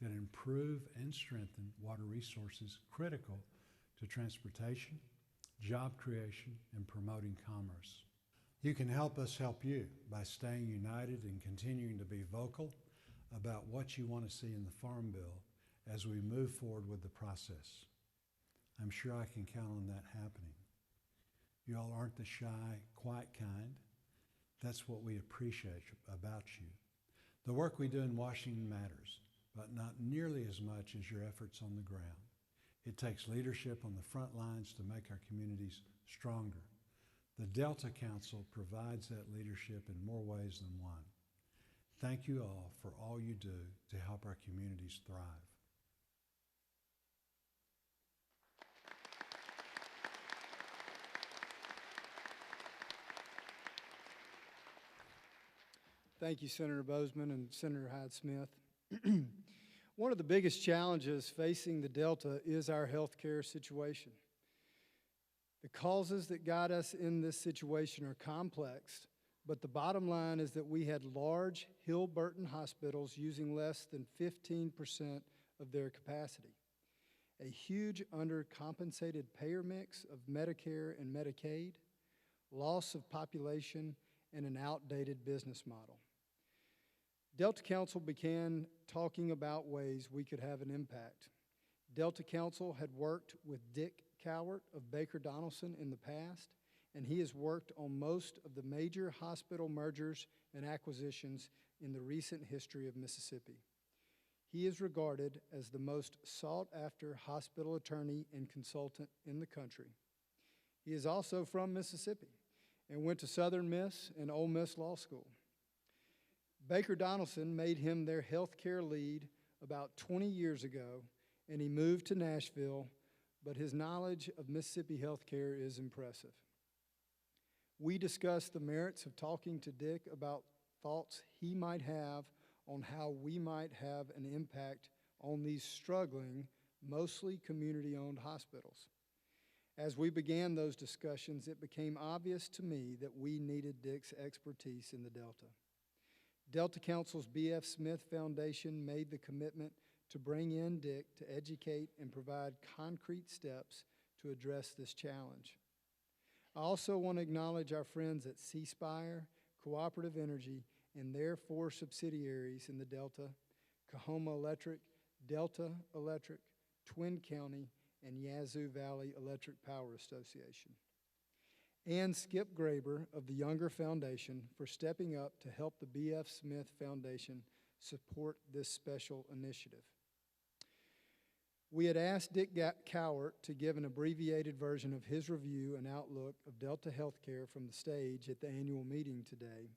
that improve and strengthen water resources critical to transportation, job creation, and promoting commerce. You can help us help you by staying united and continuing to be vocal about what you want to see in the Farm Bill as we move forward with the process. I'm sure I can count on that happening. You all aren't the shy, quiet kind. That's what we appreciate about you. The work we do in Washington matters, but not nearly as much as your efforts on the ground. It takes leadership on the front lines to make our communities stronger. The Delta Council provides that leadership in more ways than one. Thank you all for all you do to help our communities thrive. Thank you, Senator Bozeman and Senator Hyde-Smith. One of the biggest challenges facing the Delta is our health care situation. The causes that got us in this situation are complex, but the bottom line is that we had large Hill-Burton hospitals using less than 15% of their capacity, a huge undercompensated payer mix of Medicare and Medicaid, loss of population, and an outdated business model. Delta Council began talking about ways we could have an impact. Delta Council had worked with Dick Cowart of Baker Donelson in the past, and he has worked on most of the major hospital mergers and acquisitions in the recent history of Mississippi. He is regarded as the most sought-after hospital attorney and consultant in the country. He is also from Mississippi and went to Southern Miss and Ole Miss Law School. Baker Donelson made him their health care lead about 20 years ago, and he moved to Nashville, but his knowledge of Mississippi health care is impressive. We discussed the merits of talking to Dick about thoughts he might have on how we might have an impact on these struggling, mostly community-owned hospitals. As we began those discussions, it became obvious to me that we needed Dick's expertise in the Delta. Delta Council's B.F. Smith Foundation made the commitment to bring in Dick to educate and provide concrete steps to address this challenge. I also want to acknowledge our friends at C Spire, Cooperative Energy, and their 4 subsidiaries in the Delta, Coahoma Electric, Delta Electric, Twin County, and Yazoo Valley Electric Power Association. And Skip Graber of the Younger Foundation for stepping up to help the B.F. Smith Foundation support this special initiative. We had asked Dick Cowart to give an abbreviated version of his review and outlook of Delta Healthcare from the stage at the annual meeting today.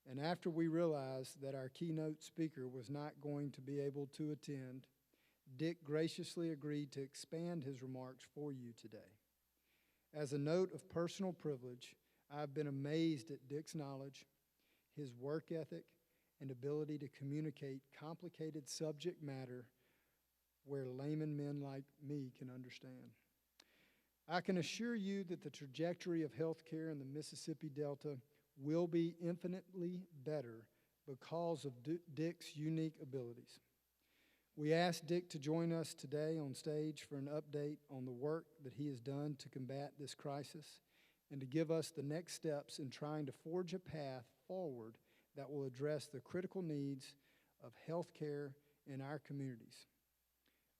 And after we realized that our keynote speaker was not going to be able to attend, Dick graciously agreed to expand his remarks for you today. As a note of personal privilege, I've been amazed at Dick's knowledge, his work ethic, and ability to communicate complicated subject matter where layman men like me can understand. I can assure you that the trajectory of healthcare in the Mississippi Delta will be infinitely better because of Dick's unique abilities. We asked Dick to join us today on stage for an update on the work that he has done to combat this crisis and to give us the next steps in trying to forge a path forward that will address the critical needs of health care in our communities.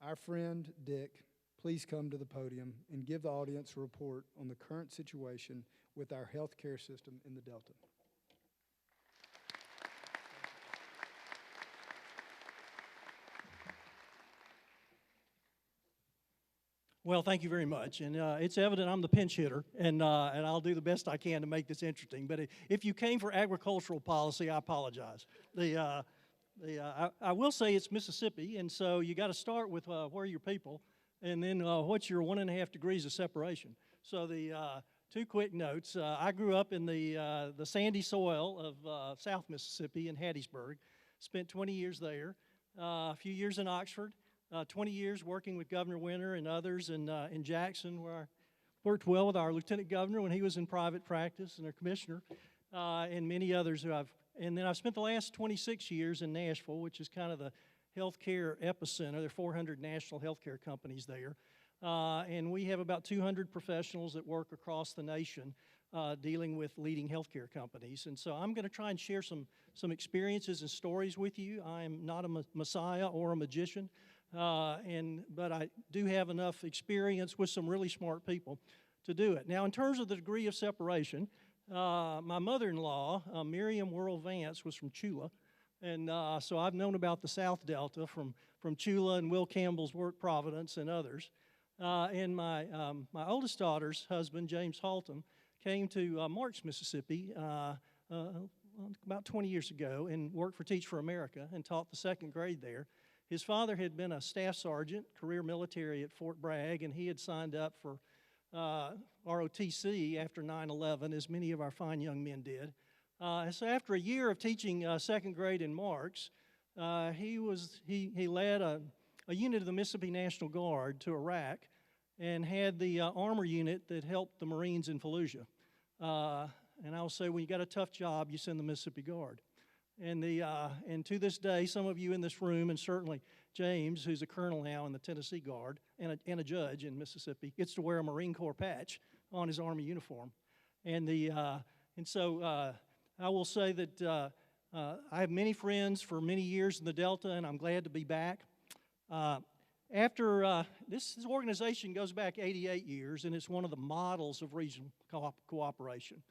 Our friend Dick, please come to the podium and give the audience a report on the current situation with our health care system in the Delta. Well, thank you very much. And it's evident I'm the pinch hitter, and I'll do the best I can to make this interesting. But if you came for agricultural policy, I apologize. I will say it's Mississippi, and so you got to start with where are your people. And then what's your 1.5 degrees of separation? So the two quick notes. I grew up in the sandy soil of South Mississippi in Hattiesburg. Spent 20 years there, a few years in Oxford, 20 years working with Governor Winter and others in Jackson, where I worked well with our lieutenant governor when he was in private practice and our commissioner, and many others and then I've spent the last 26 years in Nashville, which is kind of the healthcare epicenter. There are 400 national healthcare companies there. And we have about 200 professionals that work across the nation dealing with leading healthcare companies. And so I'm going to try and share some experiences and stories with you. I am not a messiah or a magician, but I do have enough experience with some really smart people to do it. Now, in terms of the degree of separation, my mother-in-law, Miriam Worrell Vance, was from Chula. And so I've known about the South Delta from Chula and Will Campbell's work, Providence, and others. And my oldest daughter's husband, James Halton, came to Marks, Mississippi about 20 years ago and worked for Teach for America and taught the second grade there. His father had been a staff sergeant, career military at Fort Bragg, and he had signed up for ROTC after 9/11, as many of our fine young men did. So after a year of teaching second grade in Marks, he led a unit of the Mississippi National Guard to Iraq and had the armor unit that helped the Marines in Fallujah. And I'll say, when you got a tough job, you send the Mississippi Guard. And to this day, some of you in this room, and certainly James, who's a colonel now in the Tennessee Guard and a judge in Mississippi, gets to wear a Marine Corps patch on his Army uniform. And so I will say that I have many friends for many years in the Delta, and I'm glad to be back. This organization goes back 88 years, and it's one of the models of regional cooperation.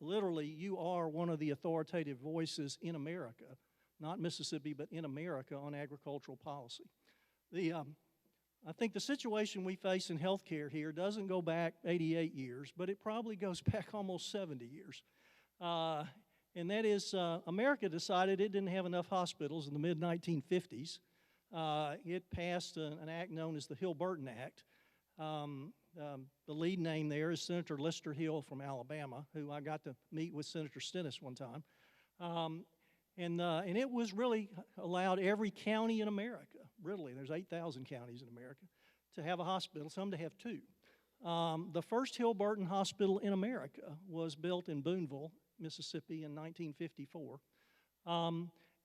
Literally, you are one of the authoritative voices in America, not Mississippi, but in America on agricultural policy. I think the situation we face in healthcare here doesn't go back 88 years, but it probably goes back almost 70 years. And that is, America decided it didn't have enough hospitals in the mid-1950s. It passed an act known as the Hill-Burton Act. The lead name there is Senator Lister Hill from Alabama, who I got to meet with Senator Stennis one time. And it was really allowed every county in America, really, there's 8,000 counties in America, to have a hospital, some to have two. The first Hill-Burton hospital in America was built in Boonville, Mississippi in 1954.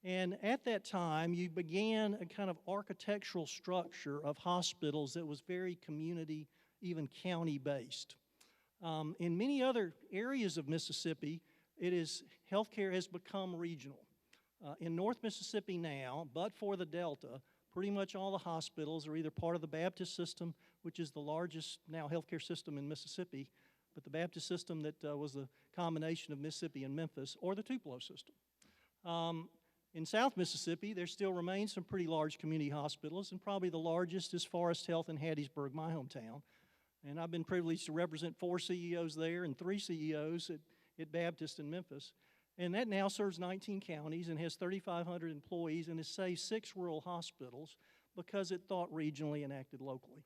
And at that time, you began a kind of architectural structure of hospitals that was very community, even county-based. In many other areas of Mississippi, healthcare has become regional. In North Mississippi now, but for the Delta, pretty much all the hospitals are either part of the Baptist system, which is the largest now healthcare system in Mississippi, but the Baptist system that was the combination of Mississippi and Memphis, or the Tupelo system. In South Mississippi, there still remain some pretty large community hospitals, and probably the largest is Forest Health in Hattiesburg, my hometown. And I've been privileged to represent 4 CEOs there and 3 CEOs at Baptist in Memphis. And that now serves 19 counties and has 3,500 employees and has saved 6 rural hospitals because it thought regionally and acted locally.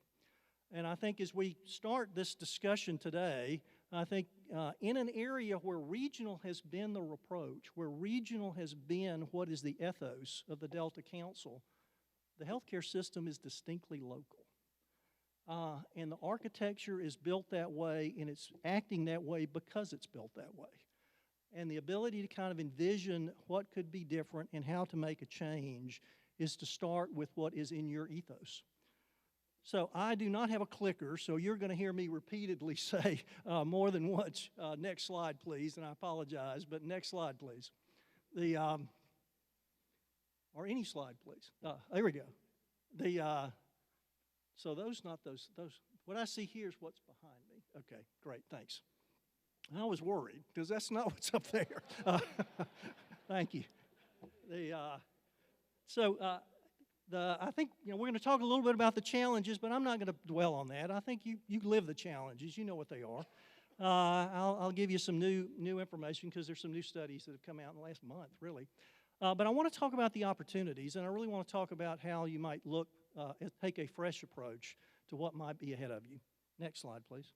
And I think as we start this discussion today, I think in an area where regional has been the reproach, where regional has been what is the ethos of the Delta Council, the healthcare system is distinctly local. And the architecture is built that way, and it's acting that way because it's built that way. And the ability to kind of envision what could be different and how to make a change is to start with what is in your ethos. So I do not have a clicker, so you're going to hear me repeatedly say more than once, next slide, please, and I apologize, but next slide, please. Or any slide, please. There we go. So those, what I see here is what's behind me. Okay, great, thanks. I was worried, because that's not what's up there. Thank you. I think we're going to talk a little bit about the challenges, but I'm not going to dwell on that. I think you live the challenges. You know what they are. I'll give you some new information because there's some new studies that have come out in the last month, really. But I want to talk about the opportunities, and I really want to talk about how you might take a fresh approach to what might be ahead of you. Next slide, please.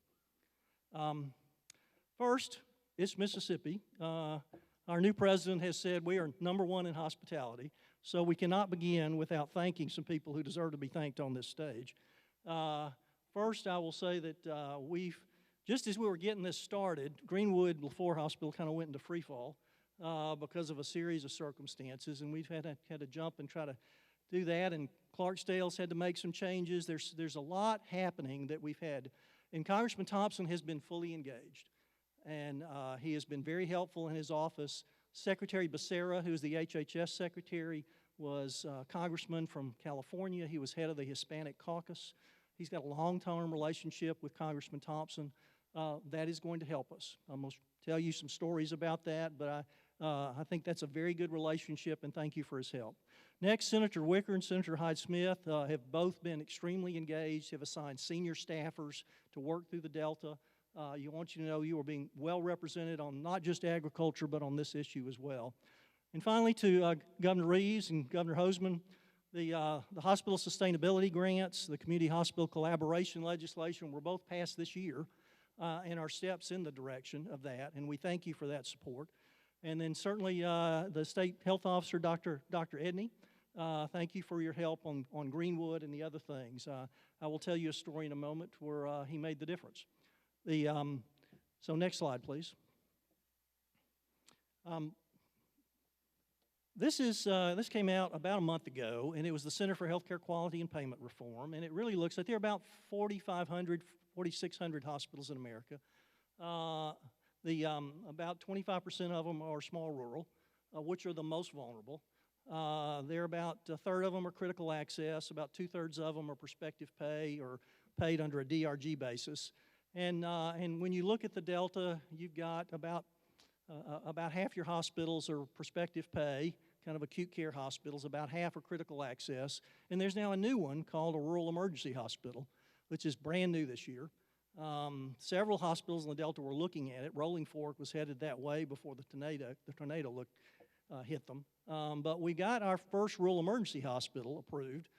First, it's Mississippi. Our new president has said we are #1 in hospitality, so we cannot begin without thanking some people who deserve to be thanked on this stage. First, I will say that just as we were getting this started, Greenwood LaFleur Hospital kind of went into free fall because of a series of circumstances, and we've had to jump and try to do that, and Clarksdale's had to make some changes. There's a lot happening that we've had, and Congressman Thompson has been fully engaged, and he has been very helpful in his office. Secretary Becerra, who is the HHS secretary, was a congressman from California. He was head of the Hispanic caucus. He's got a long-term relationship with Congressman Thompson. That is going to help us. I'm going to tell you some stories about that, but I think that's a very good relationship, and thank you for his help. Next, Senator Wicker and Senator Hyde-Smith have both been extremely engaged, have assigned senior staffers to work through the Delta. You want you to know you are being well represented on not just agriculture, but on this issue as well. And finally, to Governor Reeves and Governor Hosemann, the hospital sustainability grants, the community hospital collaboration legislation were both passed this year, and are steps in the direction of that, and we thank you for that support. And then certainly the state health officer, Dr. Edney, thank you for your help on Greenwood and the other things. I will tell you a story in a moment where he made the difference. So next slide, please. This came out about a month ago, and it was the Center for Healthcare Quality and Payment Reform, and it really looks like there are about 4,500, 4,600 hospitals in America. About 25% of them are small rural, which are the most vulnerable. There are about a third of them are critical access, about 2/3 of them are prospective pay or paid under a DRG basis. And when you look at the Delta, you've got about half your hospitals are prospective pay, kind of acute care hospitals, about half are critical access, and there's now a new one called a rural emergency hospital, which is brand new this year. Several hospitals in the Delta were looking at it. Rolling Fork was headed that way before the tornado hit them. But we got our first rural emergency hospital approved,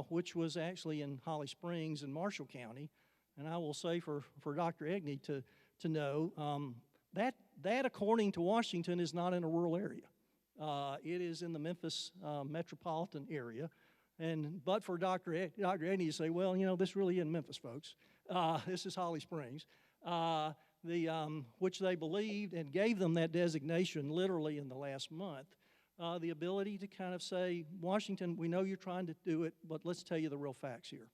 which was actually in Holly Springs in Marshall County. And I will say for Dr. Edney to know, that according to Washington is not in a rural area. It is in the Memphis metropolitan area. But for Dr. Edney to say, well, you know, this really isn't Memphis, folks. This is Holly Springs, which they believed and gave them that designation literally in the last month. The ability to kind of say, Washington, we know you're trying to do it, but let's tell you the real facts here.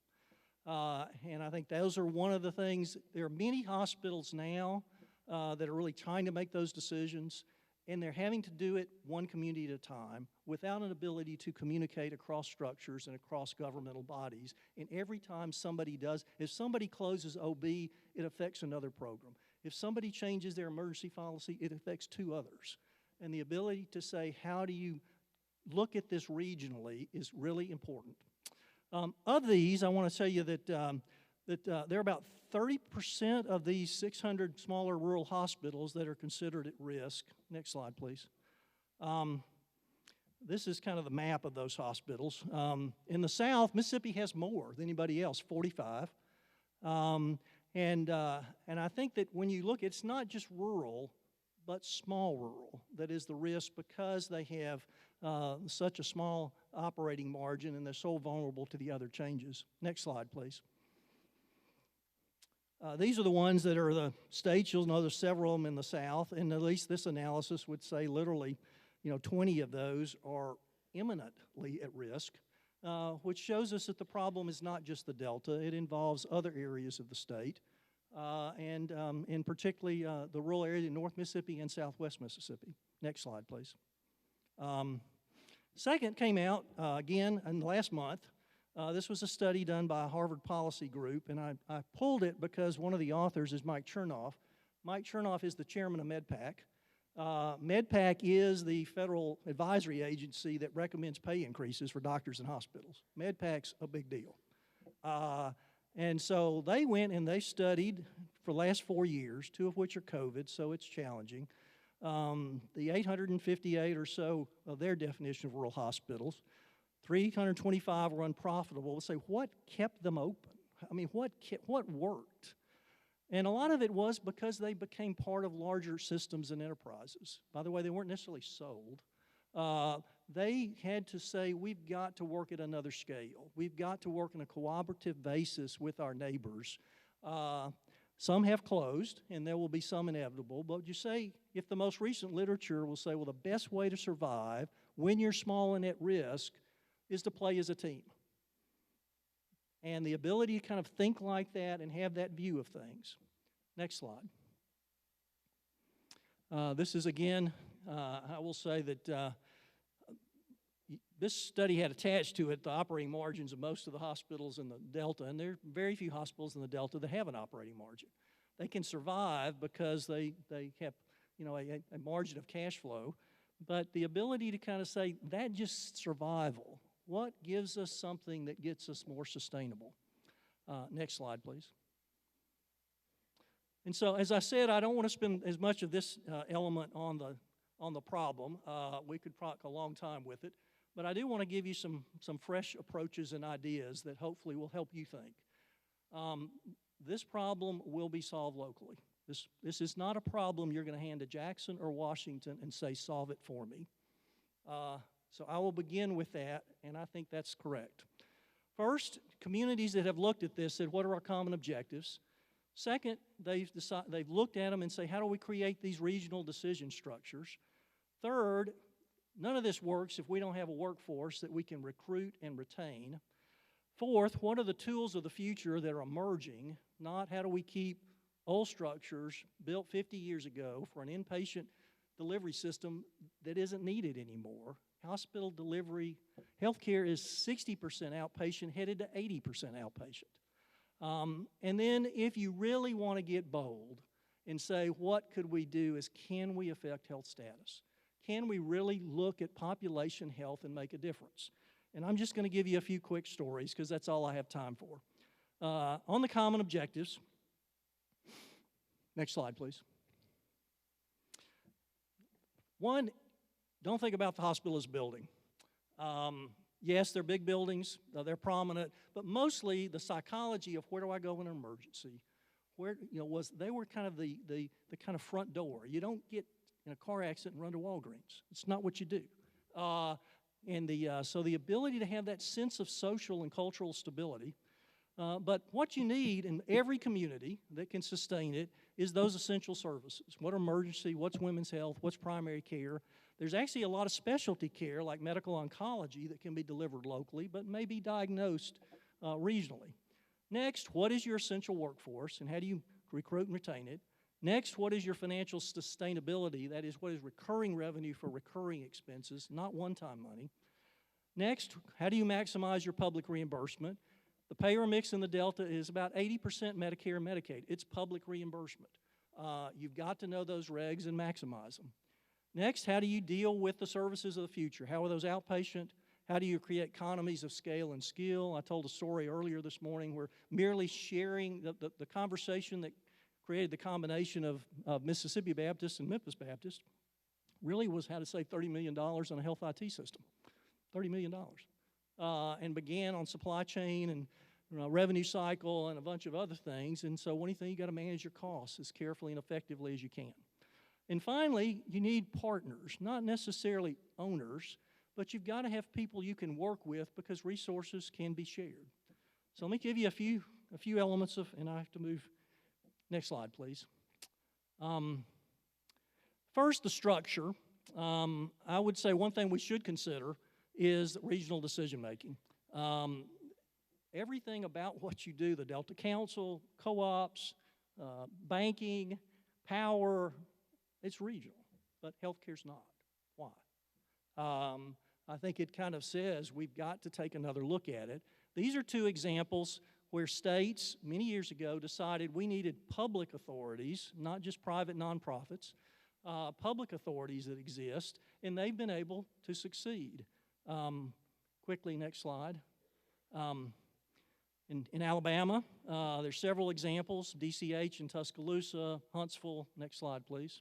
And I think those are one of the things. There are many hospitals now that are really trying to make those decisions, and they're having to do it one community at a time without an ability to communicate across structures and across governmental bodies. And every time somebody does, if somebody closes OB, it affects another program. If somebody changes their emergency policy, it affects 2 others. And the ability to say, how do you look at this regionally is really important. Of these, I want to tell you that there are about 30% of these 600 smaller rural hospitals that are considered at risk. Next slide, please. This is kind of the map of those hospitals. In the South, Mississippi has more than anybody else, 45. And I think that when you look, it's not just rural, but small rural that is the risk because they have such a small operating margin and they're so vulnerable to the other changes. Next slide, please. These are the ones that are the states. You'll know there's several of them in the South, and at least this analysis would say literally, 20 of those are imminently at risk, which shows us that the problem is not just the Delta. It involves other areas of the state, and in particularly the rural area in North Mississippi and Southwest Mississippi. Next slide, please. Second came out again in the last month. This was a study done by a Harvard Policy Group, and I pulled it because one of the authors is Mike Chernoff. Mike Chernoff is the chairman of MedPAC. MedPAC is the federal advisory agency that recommends pay increases for doctors and hospitals. MedPAC's a big deal. And so they went and they studied for the last 4 years, 2 of which are COVID, so it's challenging. The 858 or so of their definition of rural hospitals, 325 were unprofitable. Let's say, what kept them open? I mean, what worked? And a lot of it was because they became part of larger systems and enterprises. By the way, they weren't necessarily sold. They had to say, we've got to work at another scale. We've got to work on a cooperative basis with our neighbors. Some have closed, and there will be some inevitable. But you say, if the most recent literature will say, well, the best way to survive when you're small and at risk is to play as a team. And the ability to kind of think like that and have that view of things. Next slide. This is, again, I will say that this study had attached to it the operating margins of most of the hospitals in the Delta, and there are very few hospitals in the Delta that have an operating margin. They can survive because they have, you know, a margin of cash flow, but the ability to kind of say, that just survival. What gives us something that gets us more sustainable? Next slide, please. And so, as I said, I don't want to spend as much of this element on the problem. We could talk a long time with it, but I do want to give you some fresh approaches and ideas that hopefully will help you think. This problem will be solved locally. This is not a problem you're going to hand to Jackson or Washington and say, solve it for me. So I will begin with that, and I think that's correct. First, communities that have looked at this said, what are our common objectives? Second, they've looked at them and say, how do we create these regional decision structures? Third, none of this works if we don't have a workforce that we can recruit and retain. Fourth, what are the tools of the future that are emerging? Not how do we keep old structures built 50 years ago for an inpatient delivery system that isn't needed anymore. Hospital delivery, healthcare is 60% outpatient, headed to 80% outpatient. And then if you really want to get bold and say, what could we do is, can we affect health status? Can we really look at population health and make a difference? And I'm just going to give you a few quick stories because that's all I have time for. On the common objectives, next slide, please. One, don't think about the hospital as a building. Yes, they're big buildings, they're prominent, but mostly the psychology of where do I go in an emergency, where, you know, they were kind of the kind of front door. You don't get in a car accident and run to Walgreens. It's not what you do. So the ability to have that sense of social and cultural stability, but what you need in every community that can sustain it is those essential services. What emergency, what's women's health, what's primary care. There's actually a lot of specialty care like medical oncology that can be delivered locally but may be diagnosed regionally. Next, what is your essential workforce and how do you recruit and retain it? Next, what is your financial sustainability? That is, what is recurring revenue for recurring expenses, not one-time money. Next, how do you maximize your public reimbursement? The payer mix in the Delta is about 80% Medicare and Medicaid. It's public reimbursement. You've got to know those regs and maximize them. Next, how do you deal with the services of the future? How are those outpatient? How do you create economies of scale and skill? I told a story earlier this morning where merely sharing the conversation that created the combination of Mississippi Baptist and Memphis Baptist really was how to save $30 million on a health IT system. $30 million. And began on supply chain and revenue cycle and a bunch of other things. And so one thing, you got to manage your costs as carefully and effectively as you can. And finally, you need partners, not necessarily owners, but you've got to have people you can work with because resources can be shared. So let me give you a few elements of, and I have to move, next slide, please. First, the structure. I would say one thing we should consider is regional decision-making. Everything about what you do, the Delta Council, co-ops, banking, power, it's regional, but healthcare's not. Why? I think it kind of says we've got to take another look at it. These are two examples where states, many years ago, decided we needed public authorities, not just private nonprofits, public authorities that exist, and they've been able to succeed. Quickly, next slide. In Alabama, there's several examples, DCH in Tuscaloosa, Huntsville. Next slide, please.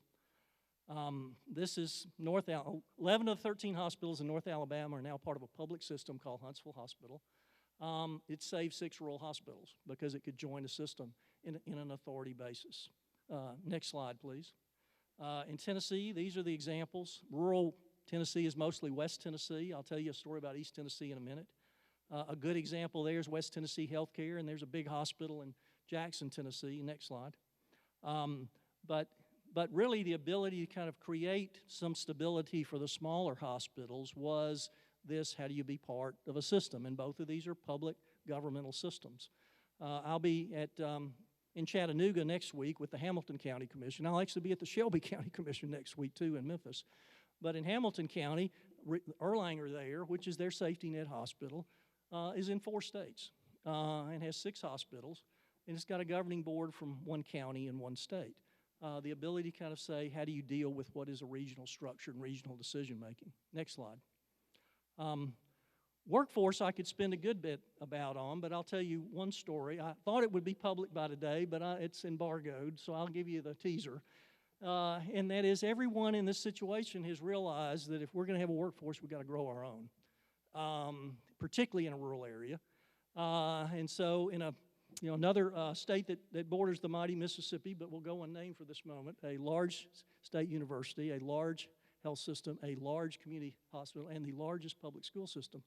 This is 11 of the 13 hospitals in North Alabama are now part of a public system called Huntsville Hospital. It saved 6 rural hospitals because it could join the system in an authority basis. Next slide, please. In Tennessee, these are the examples. Rural Tennessee is mostly West Tennessee. I'll tell you a story about East Tennessee in a minute. A good example there is West Tennessee Healthcare, and there's a big hospital in Jackson, Tennessee. Next slide. But really the ability to kind of create some stability for the smaller hospitals was this: how do you be part of a system? And both of these are public governmental systems. I'll be in Chattanooga next week with the Hamilton County Commission. I'll actually be at the Shelby County Commission next week too in Memphis. But in Hamilton County, Erlanger there, which is their safety net hospital, is in 4 states and has 6 hospitals, and it's got a governing board from 1 county and 1 state. The ability to kind of say, how do you deal with what is a regional structure and regional decision making? Next slide. Workforce I could spend a good bit on, but I'll tell you one story. I thought it would be public by today, but it's embargoed, so I'll give you the teaser. And that is, everyone in this situation has realized that if we're going to have a workforce, we've got to grow our own, particularly in a rural area. And so in another state that borders the mighty Mississippi, but will go unnamed for this moment, a large state university, a large health system, a large community hospital, and the largest public school system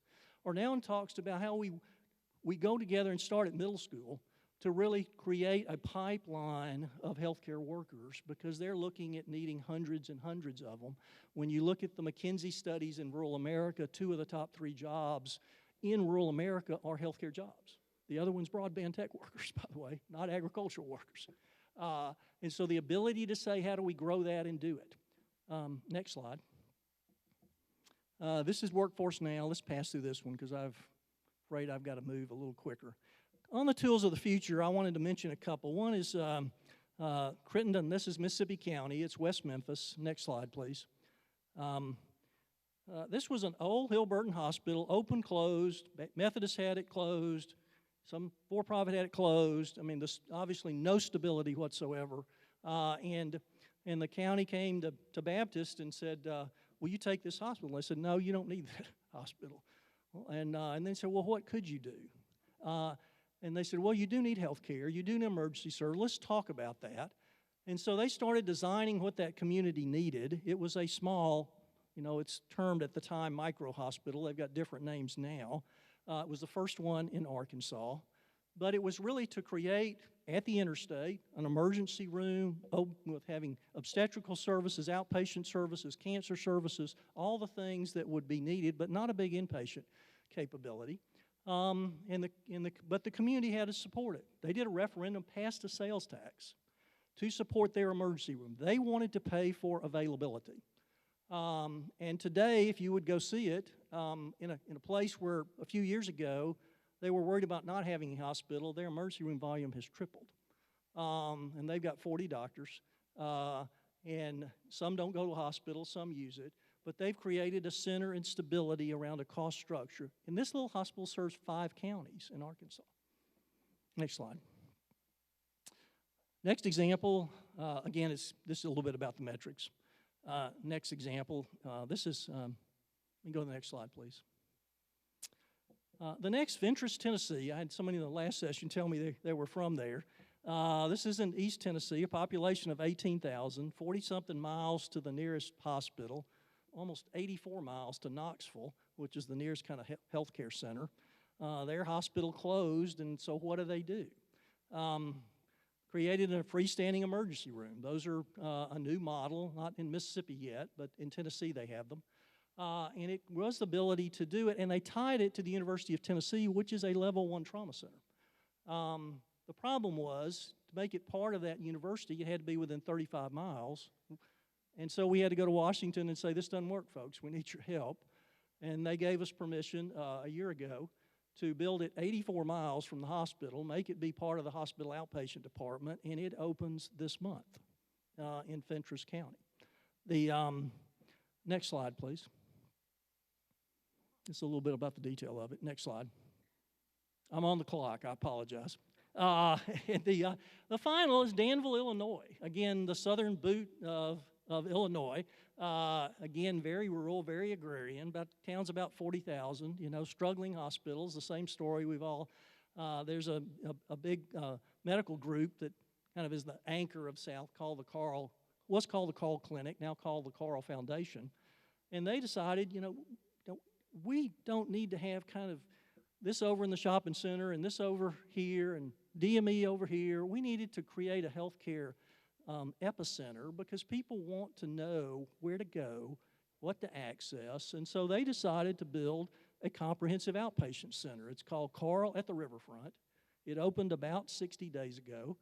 are now in talks about how we go together and start at middle school to really create a pipeline of healthcare workers, because they're looking at needing hundreds and hundreds of them. When you look at the McKinsey studies in rural America, 2 of the top 3 jobs in rural America are healthcare jobs. The other one's broadband tech workers, by the way, not agricultural workers. And so the ability to say, how do we grow that and do it? Next slide. This is Workforce Now. Let's pass through this one because I'm afraid I've got to move a little quicker. On the tools of the future, I wanted to mention a couple. One is Crittenden. This is Mississippi County. It's West Memphis. Next slide, please. This was an old Hill-Burton hospital, open, closed. Methodist had it closed. Some for-profit had it closed. I mean, there's obviously no stability whatsoever. And the county came to Baptist and said, will you take this hospital? And they said, no, you don't need that hospital. And they said, well, what could you do? And they said, well, you do need health care. You do need emergency service. Let's talk about that. And so they started designing what that community needed. It was a small, it's termed at the time micro hospital. They've got different names now. It was the first one in Arkansas. But it was really to create, at the interstate, an emergency room with having obstetrical services, outpatient services, cancer services, all the things that would be needed, but not a big inpatient capability. But the community had to support it. They did a referendum, passed a sales tax to support their emergency room. They wanted to pay for availability. And today, if you would go see it, in a place where a few years ago they were worried about not having a hospital, their emergency room volume has tripled. And they've got 40 doctors, and some don't go to a hospital, some use it. But they've created a center and stability around a cost structure. And this little hospital serves 5 counties in Arkansas. Next slide. Next example, again, this is a little bit about the metrics. Next example, this is, let me go to the next slide, please. The next, Fentress, Tennessee. I had somebody in the last session tell me they were from there. This is in East Tennessee, a population of 18,000, 40-something miles to the nearest hospital, almost 84 miles to Knoxville, which is the nearest kind of healthcare center. Their hospital closed, and so what do? Created a freestanding emergency room. Those are a new model, not in Mississippi yet, but in Tennessee they have them. And it was the ability to do it, and they tied it to the University of Tennessee, which is a level 1 trauma center. The problem was, to make it part of that university, it had to be within 35 miles. And so we had to go to Washington and say, this doesn't work, folks. We need your help. And they gave us permission a year ago to build it 84 miles from the hospital, make it be part of the hospital outpatient department, and it opens this month in Fentress County. The next slide, please. Just a little bit about the detail of it. Next slide. I'm on the clock. I apologize. The final is Danville, Illinois. Again, the southern boot of of Illinois. Again, very rural, very agrarian. Town's about 40,000. Struggling hospitals. The same story. There's a big medical group that kind of is the anchor of South, was called the Carl Clinic, now called the Carl Foundation. And they decided, we don't need to have kind of this over in the shopping center and this over here and DME over here. We needed to create a healthcare epicenter because people want to know where to go, what to access. And so they decided to build a comprehensive outpatient center. It's called Carl at the Riverfront. It opened about 60 days ago.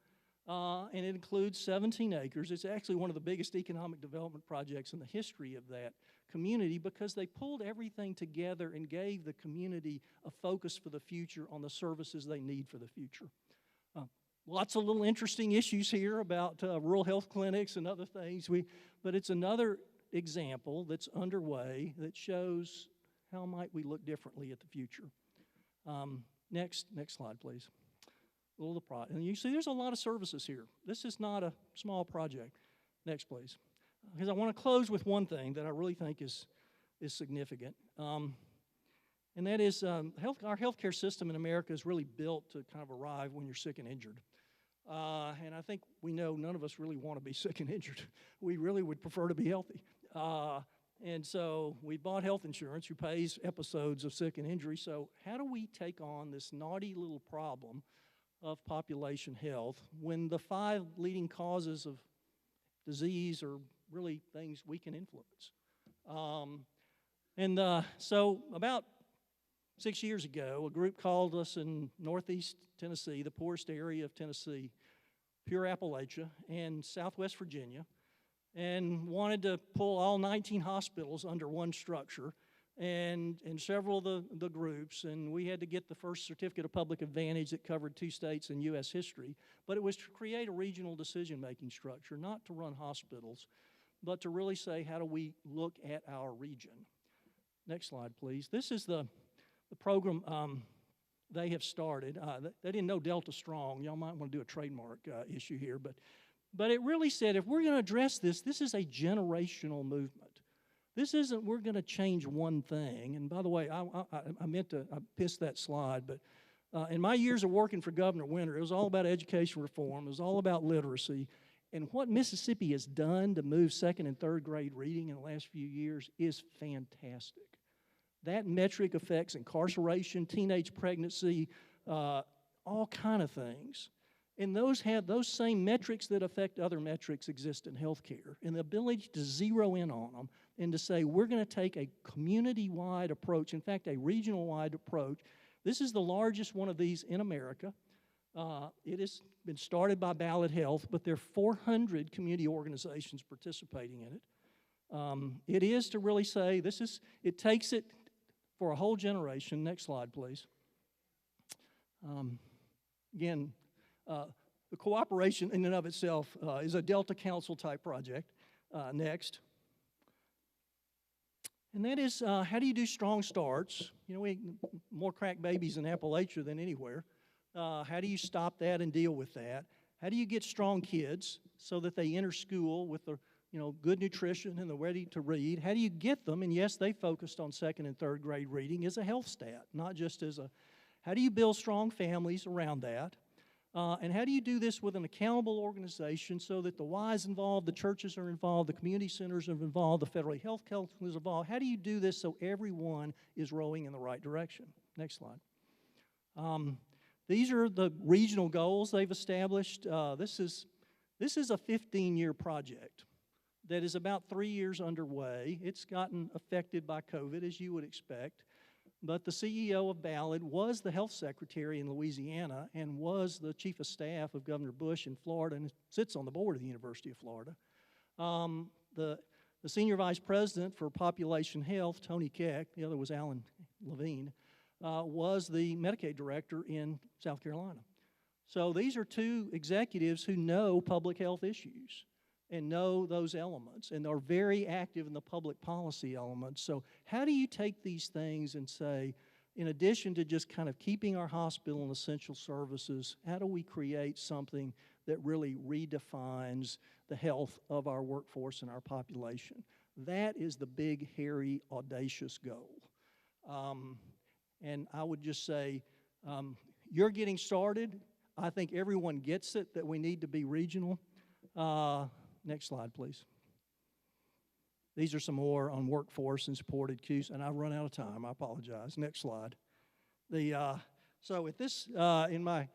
And it includes 17 acres. It's actually one of the biggest economic development projects in the history of that community because they pulled everything together and gave the community a focus for the future on the services they need for the future. Lots of little interesting issues here about rural health clinics and other things. But it's another example that's underway that shows how might we look differently at the future. Next slide, please. And you see there's a lot of services here. This is not a small project. Next, please. Because I want to close with one thing that I really think is significant. And that is our healthcare system in America is really built to kind of arrive when you're sick and injured. And I think we know none of us really want to be sick and injured. We really would prefer to be healthy. And so we bought health insurance who pays episodes of sick and injury. So how do we take on this naughty little problem of population health when the 5 leading causes of disease are really things we can influence? So about 6 years ago, a group called us in northeast Tennessee, the poorest area of Tennessee, pure Appalachia, and southwest Virginia, and wanted to pull all 19 hospitals under one structure and several of the groups, and we had to get the first certificate of public advantage that covered 2 states in U.S. history, but it was to create a regional decision-making structure, not to run hospitals, but to really say, how do we look at our region? Next slide, please. This is the program they have started. They didn't know Delta Strong. Y'all might want to do a trademark issue here, but it really said, if we're going to address this, this is a generational movement. This isn't, we're going to change one thing. And by the way, I pissed that slide, but in my years of working for Governor Winter, it was all about education reform. It was all about literacy. And what Mississippi has done to move 2nd and 3rd grade reading in the last few years is fantastic. That metric affects incarceration, teenage pregnancy, all kind of things. And those same metrics that affect other metrics exist in healthcare. And the ability to zero in on them and to say, we're going to take a community-wide approach, in fact, a regional-wide approach. This is the largest one of these in America. It has been started by Ballad Health, but there are 400 community organizations participating in it. It is to really say, it takes it for a whole generation. Next slide, please. Again, the cooperation in and of itself is a Delta Council type project. Next. And that is, how do you do strong starts? More crack babies in Appalachia than anywhere. How do you stop that and deal with that? How do you get strong kids so that they enter school with the good nutrition and they're ready to read? How do you get them? And yes, they focused on 2nd and 3rd grade reading as a health stat, not just as how do you build strong families around that? And how do you do this with an accountable organization so that the Y's involved, the churches are involved, the community centers are involved, the federal health council is involved? How do you do this so everyone is rowing in the right direction? Next slide. These are the regional goals they've established. This is a 15-year project that is about 3 years underway. It's gotten affected by COVID, as you would expect. But the CEO of Ballad was the health secretary in Louisiana and was the chief of staff of Governor Bush in Florida and sits on the board of the University of Florida. The senior vice president for population health, Tony Keck, the other was Alan Levine, was the Medicaid director in South Carolina. So these are 2 executives who know public health issues and know those elements and are very active in the public policy elements. So how do you take these things and say, in addition to just kind of keeping our hospital and essential services, how do we create something that really redefines the health of our workforce and our population. That is the big, hairy, audacious goal. And I would just say, you're getting started. I think everyone gets it that we need to be regional. Next slide, please. These are some more on workforce and supported cues, and I've run out of time. I apologize. Next slide. So with this, in my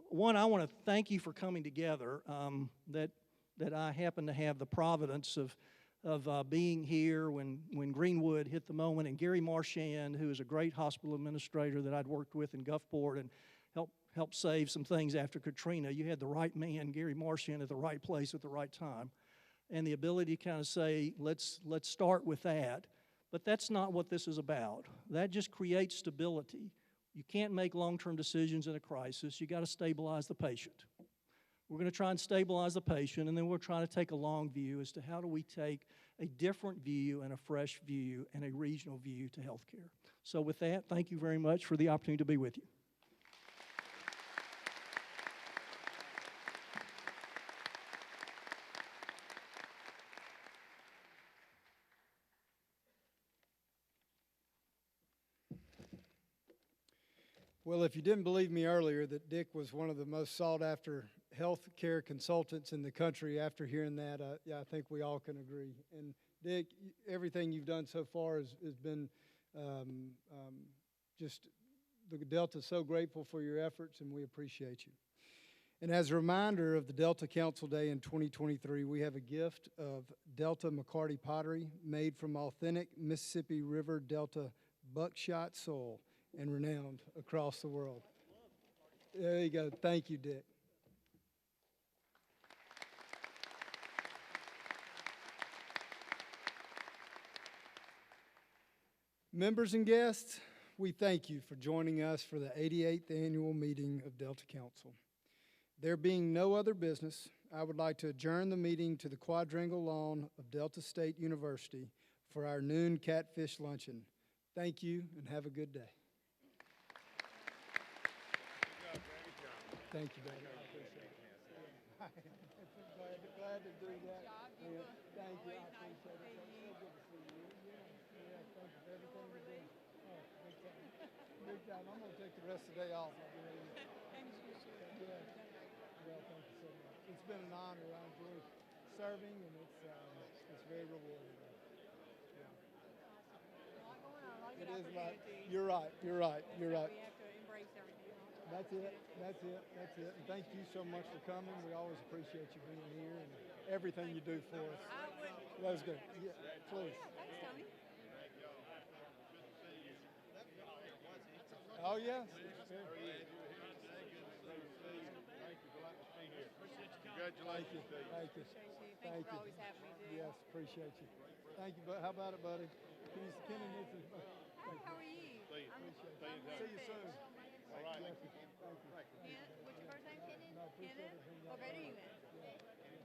one, I want to thank you for coming together. That I happen to have the providence of being here when Greenwood hit the moment, and Gary Marchand, who is a great hospital administrator that I'd worked with in Gulfport and helped save some things after Katrina. You had the right man, Gary Marchand, at the right place at the right time, and the ability to kind of say, let's start with that. But that's not what this is about. That just creates stability. You can't make long-term decisions in a crisis. You got to stabilize the patient. We're going to try and stabilize the patient, and then we're trying to take a long view as to how do we take a different view and a fresh view and a regional view to healthcare. So with that, thank you very much for the opportunity to be with you. Well, if you didn't believe me earlier that Dick was one of the most sought-after health care consultants in the country, after hearing that, yeah, I think we all can agree. And Dick, everything you've done so far has been just, the Delta's so grateful for your efforts, and we appreciate you. And as a reminder of the Delta Council Day in 2023, we have a gift of Delta McCarty pottery made from authentic Mississippi River Delta buckshot soil and renowned across the world. There you go. Thank you, Dick. Members and guests, we thank you for joining us for the 88th annual meeting of Delta Council. There being no other business, I would like to adjourn the meeting to the quadrangle lawn of Delta State University for our noon catfish luncheon. Thank you and have a good day. Thank you, Daddy. I appreciate it. glad to do that. Yeah, thank you. I appreciate it. So good to see you. Yeah, thank you for everything you're doing. Oh, big time. Big time. I'm going to take the rest of the day off. I'll be ready. Yeah. Well, thank you so much. It's been an honor. I enjoy serving, and it's very rewarding. Yeah. It is like, you're right. You're right. You're right. That's it. That's it. That's it. And thank you so much for coming. We always appreciate you being here and everything you do for us. That was good. Yeah, please. Thanks, Tony. Oh, yes. Congratulations. Thank you. Thank you for always having me, dude. Yes, appreciate you. Thank you. How about it, buddy? Kenny needs to. How are you? See you soon. All right. Thank you. Yeah, what's your first name, Kenan? Kenan? What grade are you in?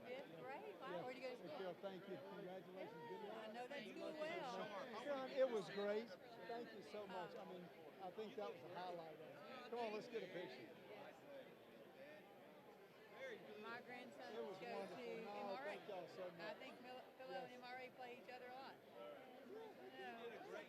Fifth grade? Wow, where'd you go to school? Thank you. Congratulations. Good luck. I know that school well. Son, it was great. Thank you so much. I mean, I think that was the highlight of it. Come on, let's get a picture.